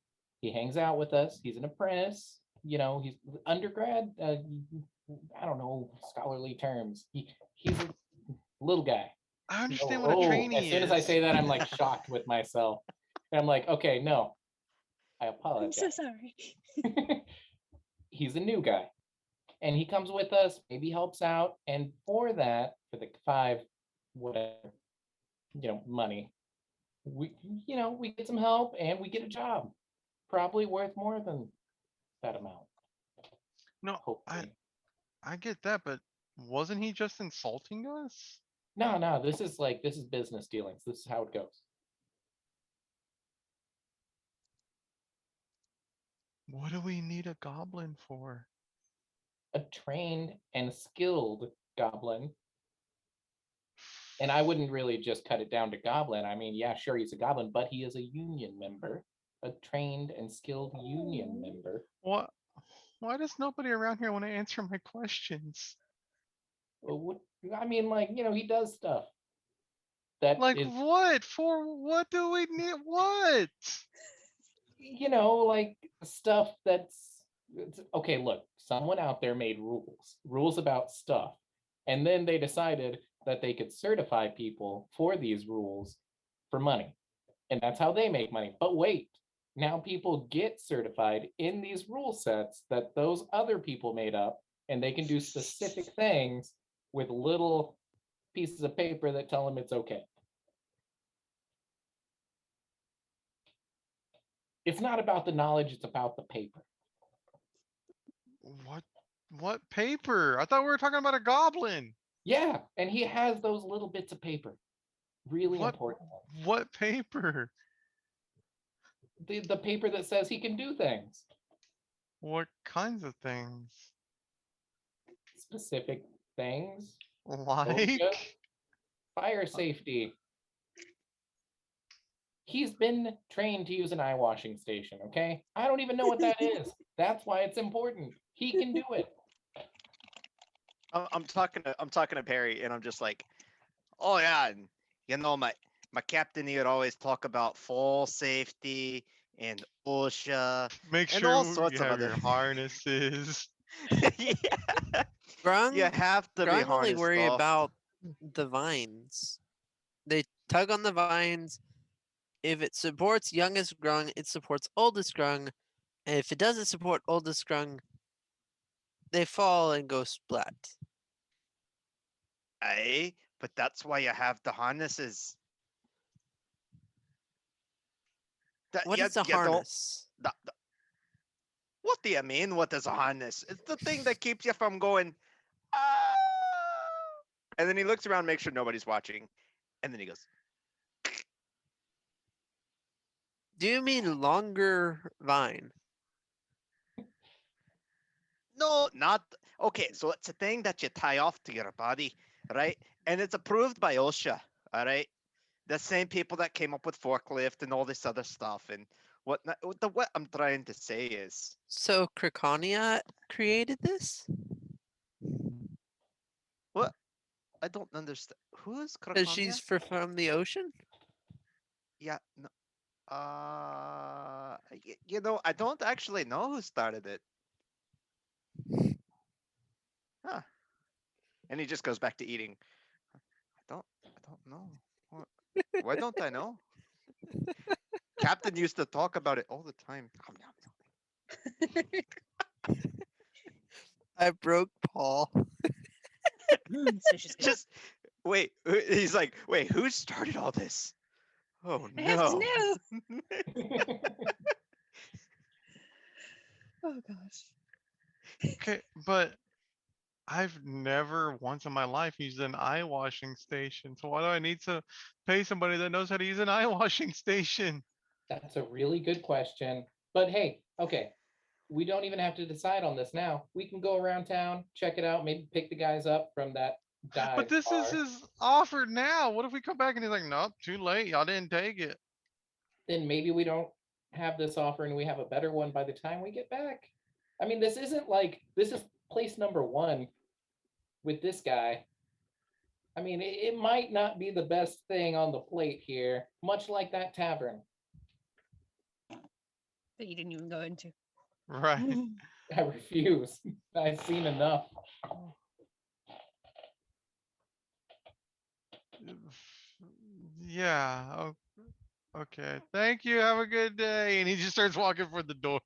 He hangs out with us. He's an apprentice. You know, he's undergrad. I don't know scholarly terms. He's a little guy. I No, understand what a as trainee soon as I is. say that, I'm like shocked with myself. And I'm like, okay, no, I I'm apologize. so sorry. He's a new guy. And he comes with us, maybe helps out. And for that, for the 5, whatever, money, we get some help and we get a job. Probably worth more than that amount, No, hopefully. I get that, but wasn't he just insulting us? No, this is business dealings. This is how it goes. What do we need a goblin for? A trained and skilled goblin. And I wouldn't really just cut it down to goblin. I mean, yeah, sure, he's a goblin, but he is a union member, a trained and skilled union member. What? Why does nobody around here want to answer my questions? I mean, he does stuff that Like is, what? For what do we need? What? like stuff okay. Look, someone out there made rules about stuff, and then they decided that they could certify people for these rules for money, and that's how they make money. But wait, now people get certified in these rule sets that those other people made up, and they can do specific things with little pieces of paper that tell them it's okay. It's not about the knowledge, it's about the paper. What paper? I thought we were talking about a goblin. Yeah, and he has those little bits of paper. Really What? important. What paper? The paper that says he can do things. What kinds of things? Specific things. Like? Fire safety. He's been trained to use an eye washing station, okay? I don't even know what that is. That's why it's important. He can do it. I'm talking to Perry, and I'm just like, oh yeah, and my captain here always talk about fall safety and OSHA Make and all sure sorts you of have other. your harnesses. Yeah, Grung, you have to be Grung only harnessed worry off. about the vines. They tug on the vines. If it supports youngest Grung, it supports oldest Grung. And if it doesn't support oldest Grung, they fall and go splat. Aye, but that's why you have the harnesses. What is a You don't. harness? What do you mean? What is a harness? It's the thing that keeps you from going. Ah! And then he looks around, makes sure nobody's watching, and then he goes. Do you mean longer vine? No, not okay. So it's a thing that you tie off to your body, right? And it's approved by OSHA. All right, the same people that came up with forklift and all this other stuff and whatnot. What I'm trying to say is, So Krakonia created this? what I don't understand. Who is Because Krakonia? she's from the ocean? Yeah. No, I don't actually know who started it. Huh. And he just goes back to eating. I don't know. Why don't I know? Captain used to talk about it all the time. I broke Paul. So she's good. Just wait. He's like, wait, who started all this? Oh I have to no. know. Oh gosh. Okay, but I've never once in my life used an eye washing station. So why do I need to pay somebody that knows how to use an eye washing station? That's a really good question. But hey, okay, we don't even have to decide on this now. We can go around town, check it out, maybe pick the guys up from that dive But this is bar, his offer now. What if we come back and he's like, nope, too late. Y'all didn't take it. then maybe we don't have this offer and we have a better one by the time we get back. I mean, this isn't like, this is place number one with this guy. I mean, it might not be the best thing on the plate here, much like that tavern. That you didn't even go into. Right. I refuse. I've seen enough. Yeah. Okay. Thank you. Have a good day. And he just starts walking for the door.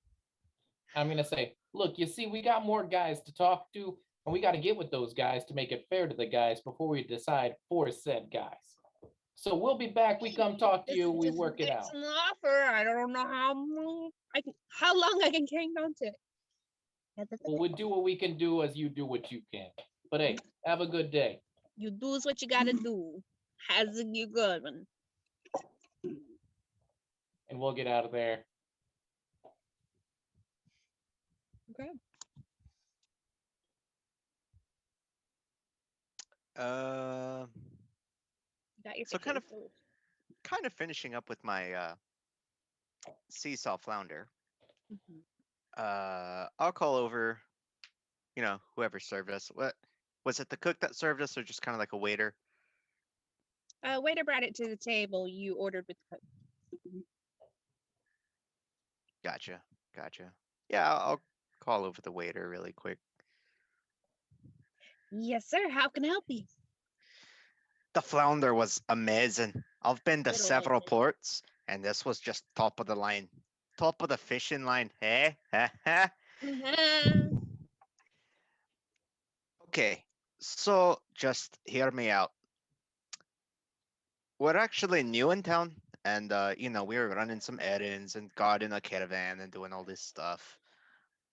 I'm gonna say, look, you see, we got more guys to talk to, and we got to get with those guys to make it fair to the guys before we decide for said guys. So we'll be back. We come talk to you. We work it out. It's an offer. I don't know how long I can hang on to it. Well, we do what we can do as you do what you can. But hey, have a good day. You do what you gotta do. Has you good one. And we'll get out of there. Okay. You got your So kind of- potatoes. Kind of finishing up with my seesaw flounder. Mhm. I'll call over, whoever served us. What was it? The cook that served us, or just kind of like a waiter? Waiter brought it to the table. You ordered with the cook. Gotcha. Yeah, I'll call over the waiter really quick. Yes, sir. How can I help you? The flounder was amazing. I've been to It several was. ports, and this was just top of the line, top of the fishing line. Hey, okay. So just hear me out. We're actually new in town, and we were running some errands and guarding a caravan and doing all this stuff.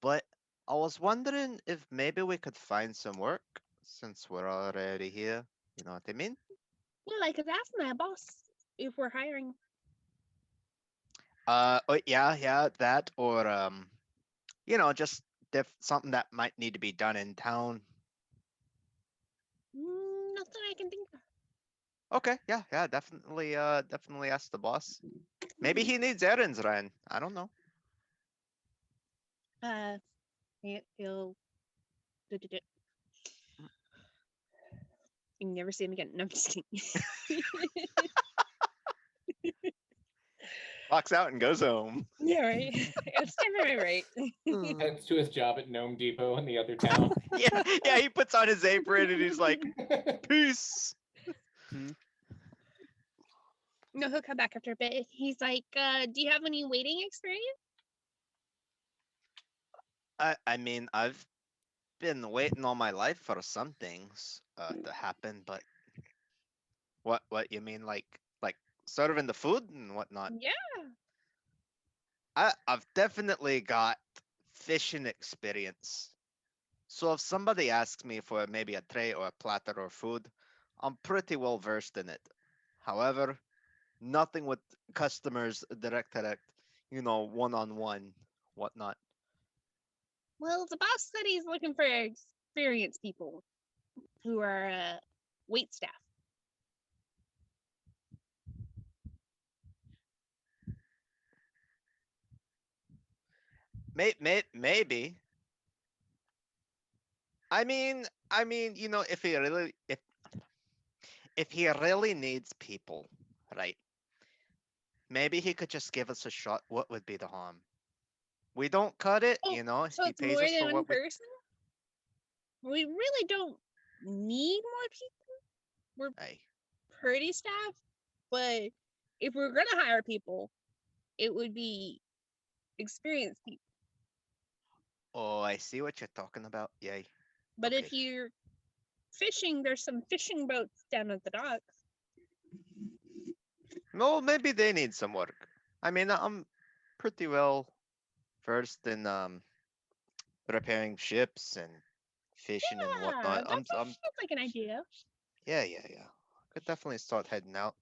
But I was wondering if maybe we could find some work since we're already here. You know what I mean? Well, I could ask my boss if we're hiring. Oh, yeah, that or just something that might need to be done in town. Nothing I can think of. Okay, yeah, definitely ask the boss. Maybe he needs errands ran. I don't know. He'll. You never see him again. No, I'm just kidding. Walks out and goes home. Yeah, right. It's definitely right. Hmm. Heads to his job at Gnome Depot in the other town. Yeah, he puts on his apron and he's like, peace. No, he'll come back after a bit. He's like, do you have any waiting experience? I mean, I've been waiting all my life for some things to happen, but what you mean, like serving the food and whatnot? Yeah. I've definitely got fishing experience. So if somebody asks me for maybe a tray or a platter or food, I'm pretty well versed in it. However, nothing with customers direct, one-on-one, whatnot. Well, the boss said he's looking for experienced people who are wait staff. Maybe. I mean, if he really needs people, right? Maybe he could just give us a shot. What would be the harm? We don't cut it, Oh, so he it's pays more us for than one what we. person? We really don't need more people. We're Hey, pretty staffed, but if we're gonna hire people, it would be experienced people. oh, I see what you're talking about. Yay. But if Okay. you're fishing, there's some fishing boats down at the docks. No, maybe they need some work. I mean, I'm pretty well versed in repairing ships and fishing and Yeah, whatnot. that sounds like an idea. Yeah. Could definitely start heading out.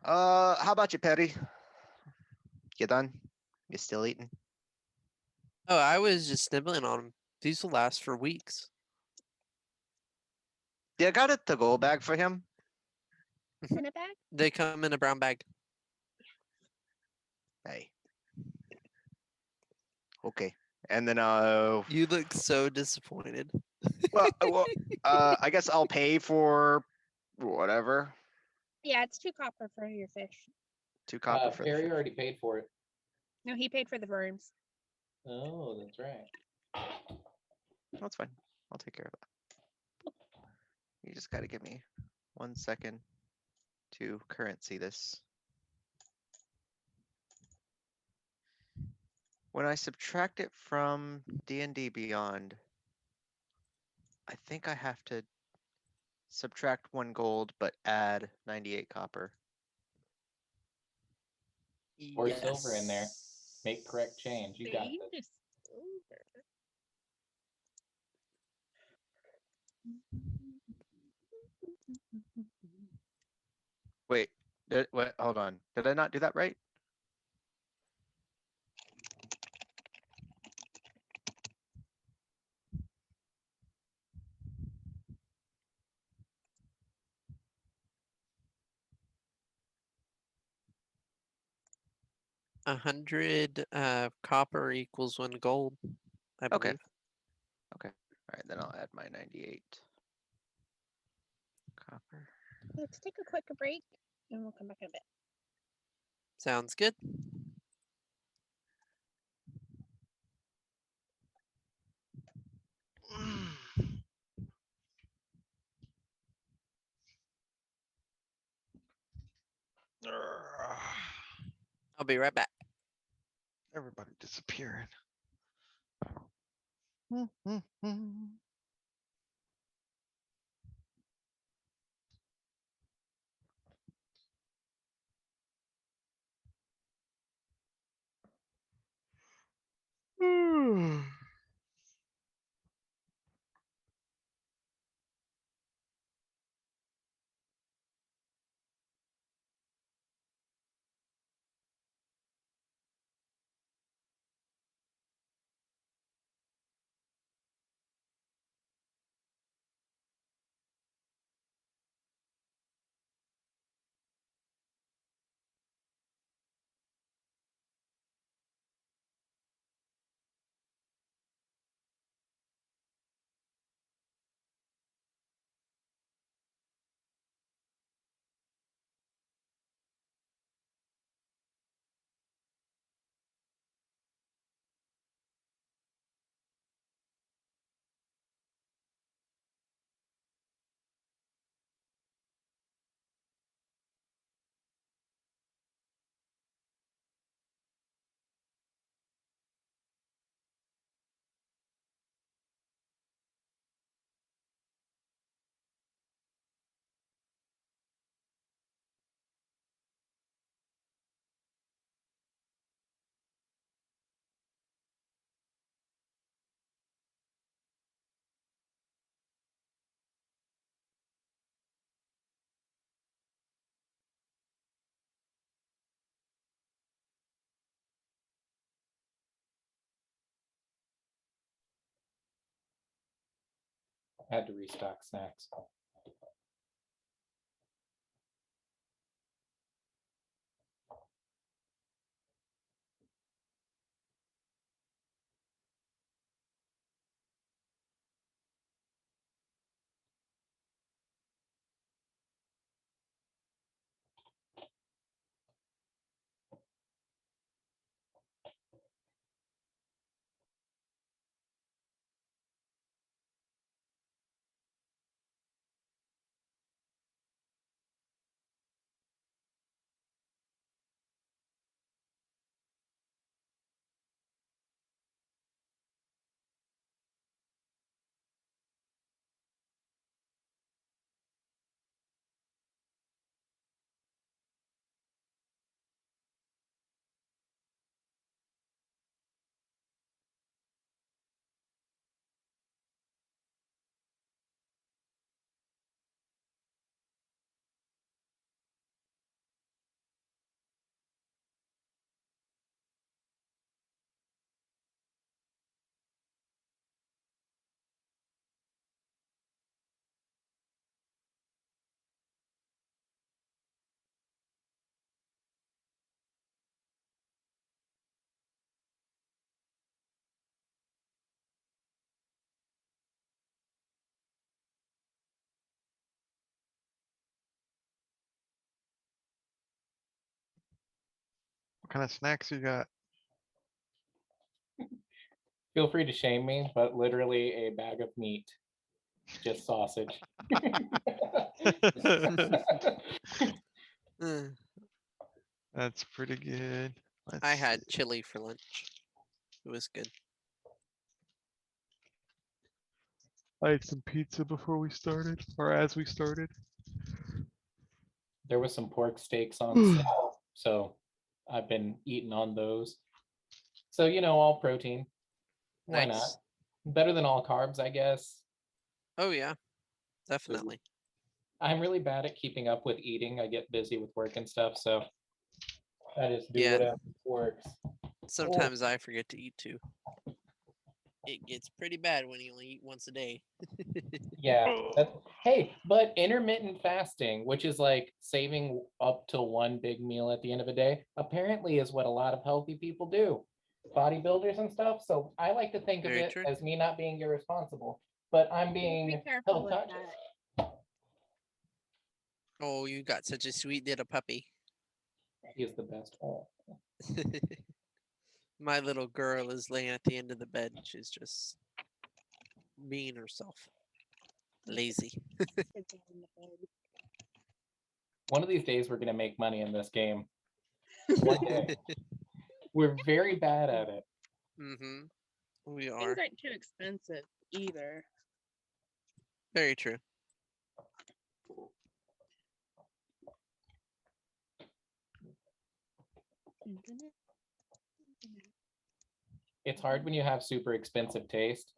How about you, Perry? You done? You still eating? Oh, I was just nibbling on them. These will last for weeks. I got a to-go bag for him. In a bag? They come in a brown bag. Hey. Okay. And then You look so disappointed. well, I guess I'll pay for whatever. Yeah, it's 2 copper for your fish. 2 copper for the Perry fish. already paid for it. No, he paid for the worms. Oh, that's right. That's fine. I'll take care of that. You just gotta give me 1 second to currency this. When I subtract it from D&D Beyond, I think I have to subtract 1 gold, but add 98 copper. Or silver in there. Make correct change. You got See? this. Silver. Wait, what? Hold on. Did I not do that right? A 100 copper equals 1 gold, I Okay. believe. All right, then I'll add my 98 copper. Let's take a quick break and we'll come back in a bit. Sounds good. I'll be right back. Everybody disappearing. Had to restock snacks. What kind of snacks you got? Feel free to shame me, but literally a bag of meat, just sausage. Uh, That's pretty good. I Let's had see. chili for lunch. It was good. I ate some pizza before we started, or as we started. There was some pork steaks on sale, so I've been eating on those. So, all protein. Why not? Nice. Better than all carbs, I guess. Oh yeah, definitely. I'm really bad at keeping up with eating. I get busy with work and stuff, so I just do Yeah. whatever works. Sometimes I forget to eat too. It gets pretty bad when you only eat once a day. Yeah. Hey, but intermittent fasting, which is like saving up to one big meal at the end of a day, apparently is what a lot of healthy people do. Bodybuilders and stuff. So I like to think of Very it true. as me not being irresponsible, but I'm Be being careful health with conscious. that. Oh, you got such a sweet little puppy. He is the best. Oh. My little girl is laying at the end of the bed. She's just being herself. Lazy. Kids are in the bed. One of these days we're gonna make money in this game. One day. We're very bad at it. Mm-hmm. We Things are. aren't too expensive either. Very true. It's hard when you have super expensive taste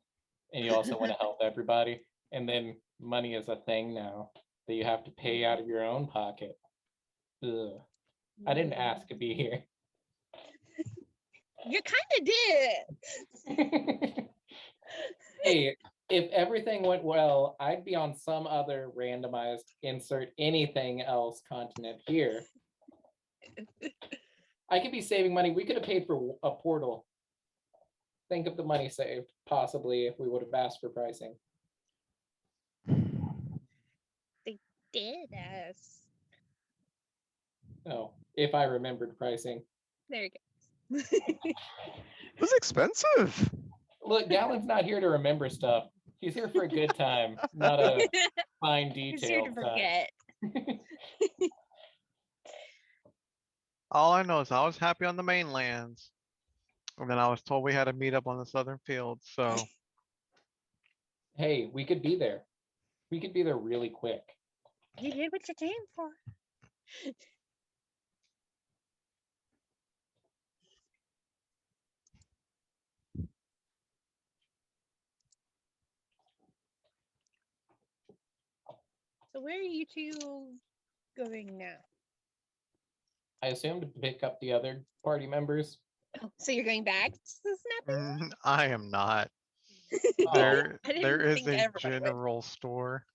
and you also want to help everybody. And then money is a thing now that you have to pay out of your own pocket. Ugh. I didn't ask to be here. You kind of did. Hey, if everything went well, I'd be on some other randomized insert anything else continent here. I could be saving money. We could have paid for a portal. Think of the money saved, possibly, if we would have asked for pricing. Did us. Oh, if I remembered pricing. There you go. It was expensive. Look, Gallen's not here to remember stuff. He's here for a good time, not a fine He's here detail to time. forget. All I know is I was happy on the mainlands. And then I was told we had to meet up on the southern field, so Hey, we could be there. We could be there really quick. You did what you came for. So where are you two going now? I assume to pick up the other party members. Oh, so you're going back to Snapping? I am not. Oh, There I didn't is think a everybody would. general store.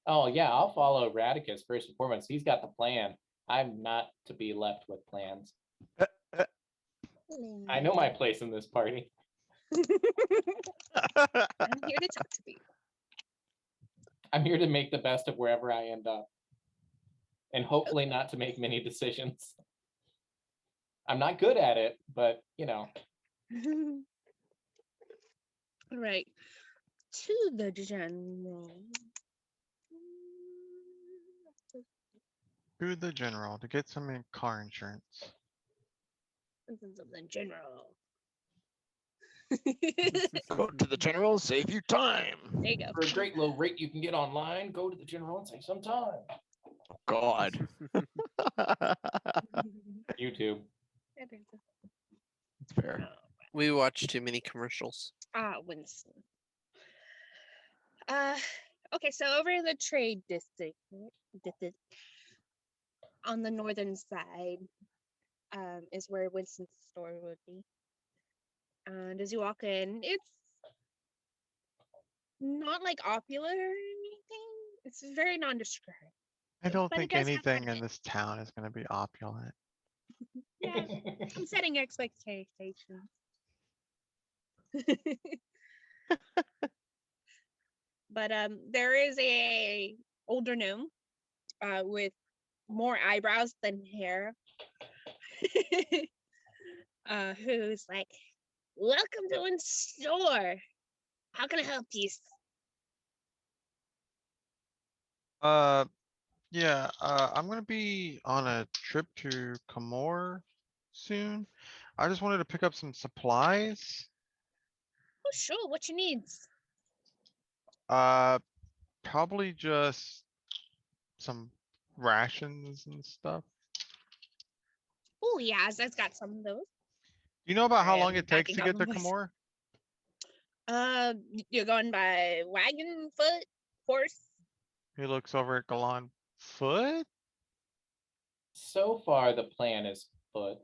oh yeah, I'll follow Radicus first and foremost. He's got the plan. I'm not to be left with plans. I know my place in this party. I'm here to talk to people. I'm here to make the best of wherever I end up. And hopefully not to make many decisions. I'm not good at it, but All right. To the general. To the general to get some car insurance. This is the general. Go to the general, save you time. There you go. for a great low rate you can get online, go to the general and save some time. God. YouTube. It's fair. We watch too many commercials. Winston. Okay, so over the trade district, on the northern side, is where Winston's store would be. And as you walk in, it's not like opulent or anything. It's very nondescript. I don't But it think does have anything quite a in bit. this town is going to be opulent. Yeah, I'm setting expectations. But there is a older gnome with more eyebrows than hair. who's like, "Welcome to the store. How can I help you?" Yeah, I'm gonna be on a trip to Comore soon. I just wanted to pick up some supplies. Oh, sure. What you needs? Uh, probably just some rations and stuff. Oh, yeah, I've got some of those. You know about how Sorry, long I'm it takes backing to up get my to voice. Comore? You're going by wagon, foot, horse? He looks over at Galan. Foot? So far, the plan is foot.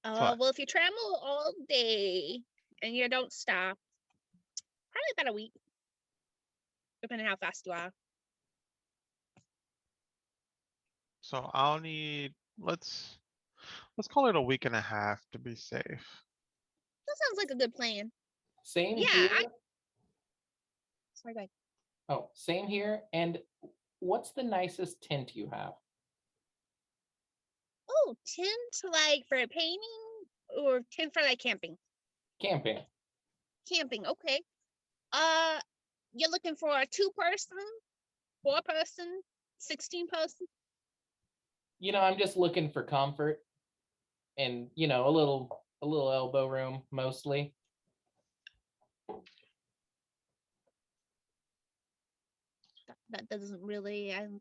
Foot. Well, if you travel all day and you don't stop, probably about a week, depending how fast you are. So I'll need, let's call it a week and a half to be safe. That sounds like a good plan. Same Yeah, here. Sorry, go ahead. Oh, same here. And what's the nicest tint you have? Oh, tent like for painting or tent for like camping? Camping. Camping, okay. You're looking for a 2-person, 4-person, 16-person? I'm just looking for comfort and, a little elbow room mostly. That doesn't really answer.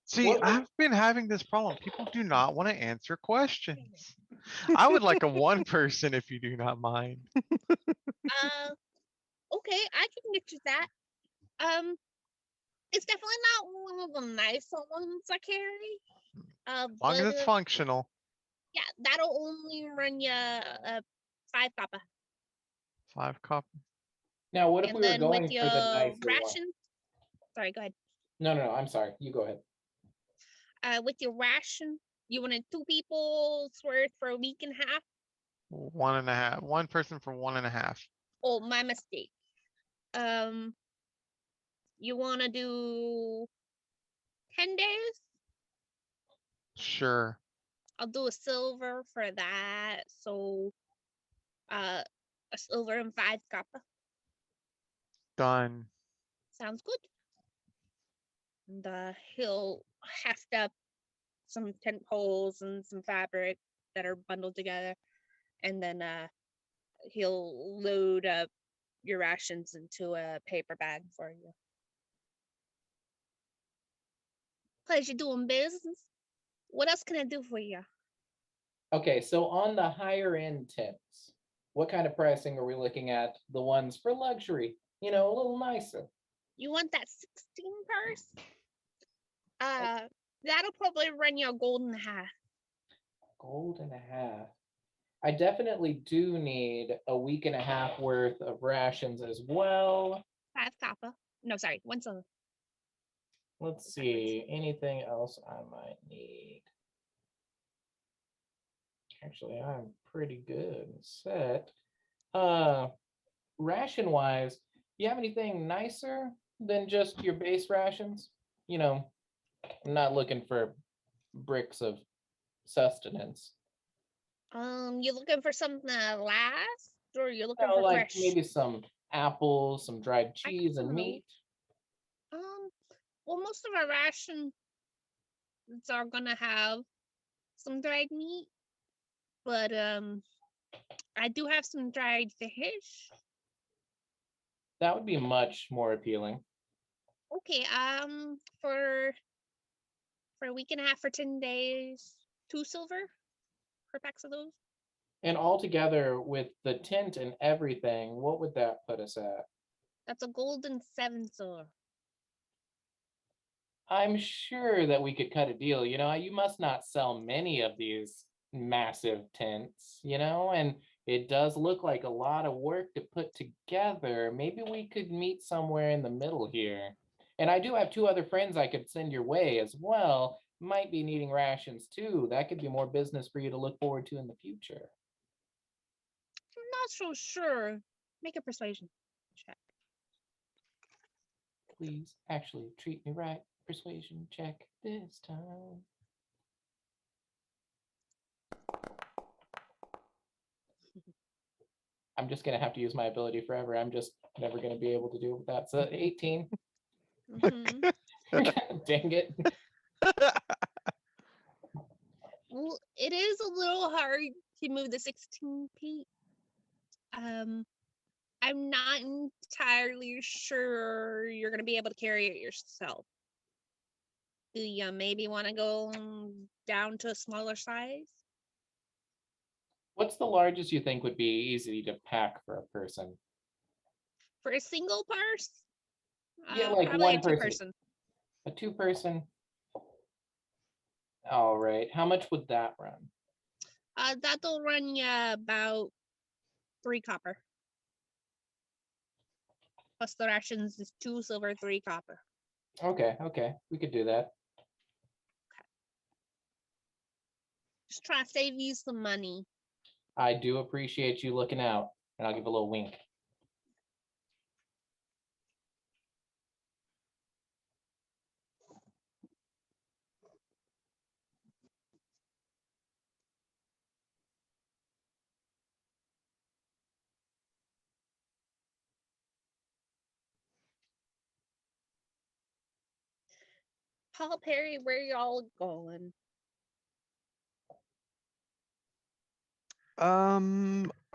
See, What- I've been having this problem. People do not want to answer questions. I would like a one person if you do not mind. Okay, I can get you that. It's definitely not one of the nicer ones I carry. As long as it's functional. Yeah, that'll only run you 5 copper. 5 copper. Now, what if And we were then with going your for the nicer one? ration, sorry, go ahead. No, I'm sorry. You go ahead. With your ration, you wanted 2 people's worth for a week and a half. 1.5. One person for 1.5. Oh, my mistake. You want to do 10 days? Sure. I'll do a silver for that. So, a silver and 5 copper. Done. Sounds good. And he'll heft up some tent poles and some fabric that are bundled together, and then he'll load up your rations into a paper bag for you. Pleasure doing business. What else can I do for you? Okay, so on the higher end tints, what kind of pricing are we looking at? The ones for luxury, a little nicer. You want that 16 purse? That'll probably run you a gold and a half. Gold and a half. I definitely do need a week and a half worth of rations as well. 5 copper. No, sorry, 1 silver. Let's see, anything else I might need? Actually, I'm pretty good set. Ration wise, you have anything nicer than just your base rations? I'm not looking for bricks of sustenance. You looking for something that lasts, or you looking for Like fresh? maybe some apples, some dried I cheese and don't know. meat. Well, most of our rations are gonna have some dried meat, but I do have some dried fish. That would be much more appealing. Okay, for a week and a half for 10 days, 2 silver per packs of those. And altogether with the tent and everything, what would that put us at? That's a golden 7 silver. I'm sure that we could cut a deal. You must not sell many of these massive tents, and it does look like a lot of work to put together. Maybe we could meet somewhere in the middle here. And I do have 2 other friends I could send your way as well. Might be needing rations too. That could be more business for you to look forward to in the future. I'm not so sure. Make a persuasion check. Please actually treat me right. Persuasion check this time. I'm just gonna have to use my ability forever. I'm just never gonna be able to do that. So 18. Mhm. Dang it. Well, it is a little hard to move the 16 feet. I'm not entirely sure you're gonna be able to carry it yourself. Do you maybe want to go down to a smaller size? What's the largest you think would be easy to pack for a person? For a single person? Yeah, like Probably one a person. two-person. A 2-person? All right, how much would that run? That'll run you about 3 copper. Plus the rations is 2 silver, 3 copper. Okay, we could do that. Just try to save you some money. I do appreciate you looking out, and I'll give a little wink. Paul Perry, where y'all going?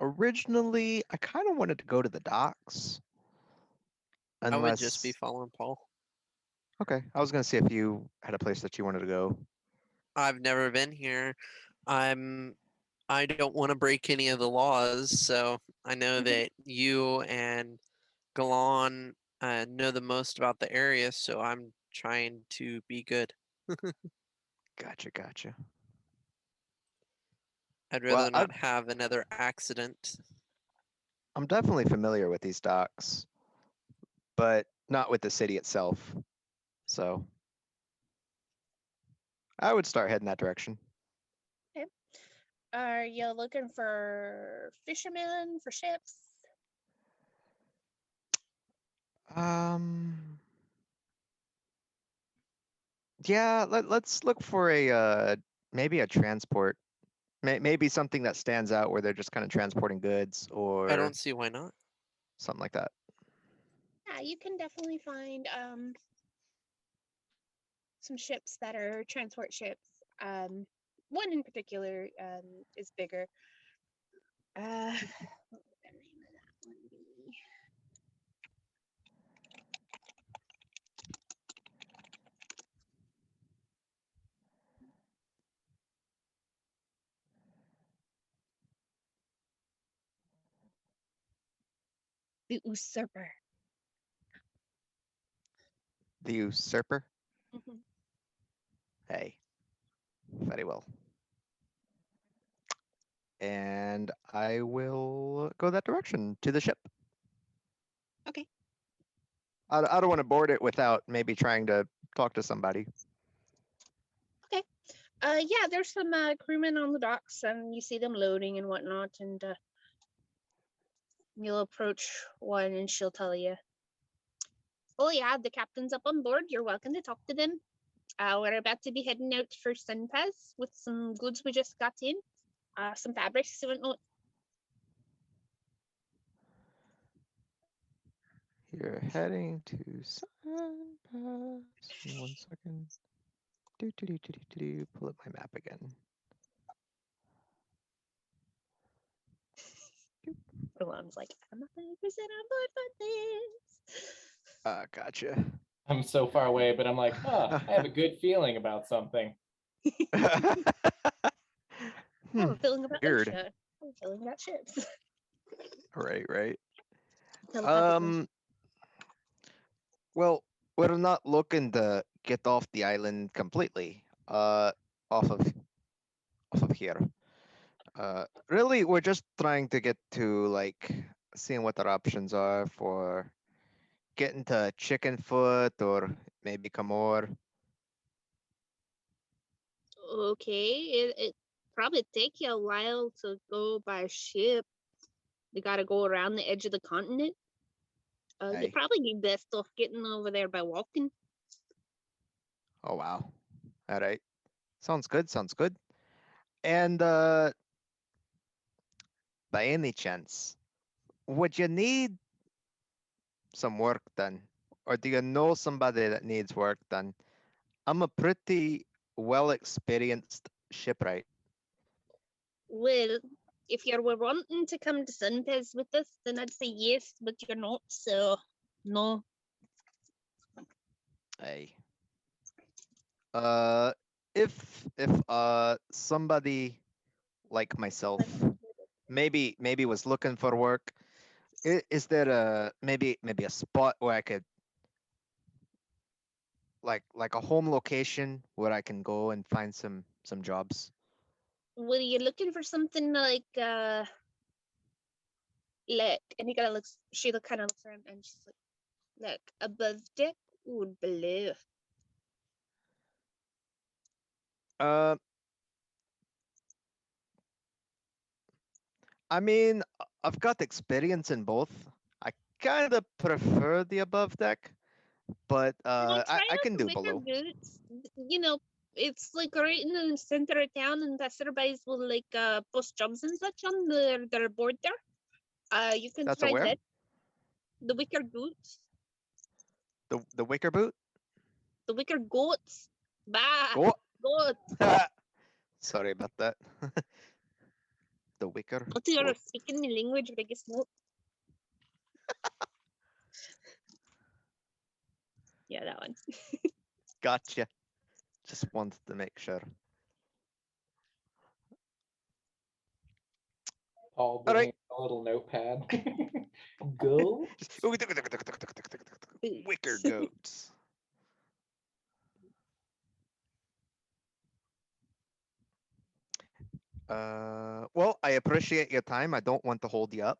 Originally, I kind of wanted to go to the docks. I would just be Unless, following Paul. okay, I was gonna see if you had a place that you wanted to go. I've never been here. I don't want to break any of the laws, so I know Mhm. that you and Galan know the most about the area, so I'm trying to be good. Gotcha. I'd Well, rather not have another accident. I'm definitely familiar with these docks, but not with the city itself. So I would start heading that direction. Are you looking for fishermen, for ships? Yeah, let's look for a maybe a transport. Maybe something that stands out where they're just kind of transporting goods I or don't see why not. something like that. Yeah, you can definitely find some ships that are transport ships. One in particular is bigger. What would the name of that one be? The Usurper. The Usurper. Mhm. Hey, very well. And I will go that direction to the ship. Okay. I don't want to board it without maybe trying to talk to somebody. Yeah, there's some crewmen on the docks, and you see them loading and whatnot, and you'll approach one, and she'll tell you, "Oh yeah, the captain's up on board. You're welcome to talk to them. We're about to be heading out for Sunpaz with some goods we just got in, some fabrics and whatnot." You're heading to Sunpass. Give me 1 second. Pull up my map again. Rolan's like, "I'm 100% on board for this." Gotcha. I'm so far away, but I'm like, I have a good feeling about something. I have a feeling about weird. Asia. I have a feeling about ships. Right. Telepathically. Well, we're not looking to get off the island completely. Off of here. Really, we're just trying to get to like seeing what our options are for getting to Chickenfoot or maybe Camor. Okay, it probably take you a while to go by ship. You gotta go around the edge of the continent. Hey. You'd probably be best off getting over there by walking. Oh wow. All right. Sounds good. And by any chance, would you need some work done? Or do you know somebody that needs work done? I'm a pretty well experienced shipwright. Well, if you were wanting to come to Sunpez with us, then I'd say yes, but you're not, so no. Hey. If somebody like myself maybe was looking for work, is there a maybe a spot where I could like a home location where I can go and find some jobs? Were you looking for something like and he kind of looks, Sheila kind of looks around and she's like above deck or below? Uh, I mean, I've got experience in both. I kind of prefer the above deck, but Try I out can the do Wicker below. Boots. You know, it's like right in the center of town, and passerbys will like post jobs and such on their board there. You can That's a try where? that. The Wicker Boots, The wicker boot? the Wicker Goats. Bah, Go. goat. Sorry about that. The wicker. But you're goat. speaking the language, but I guess not. Yeah, that one. Gotcha. Just wanted to make sure. Paul All right. bringing a little notepad. Go. Wicker goats. Well, I appreciate your time. I don't want to hold you up.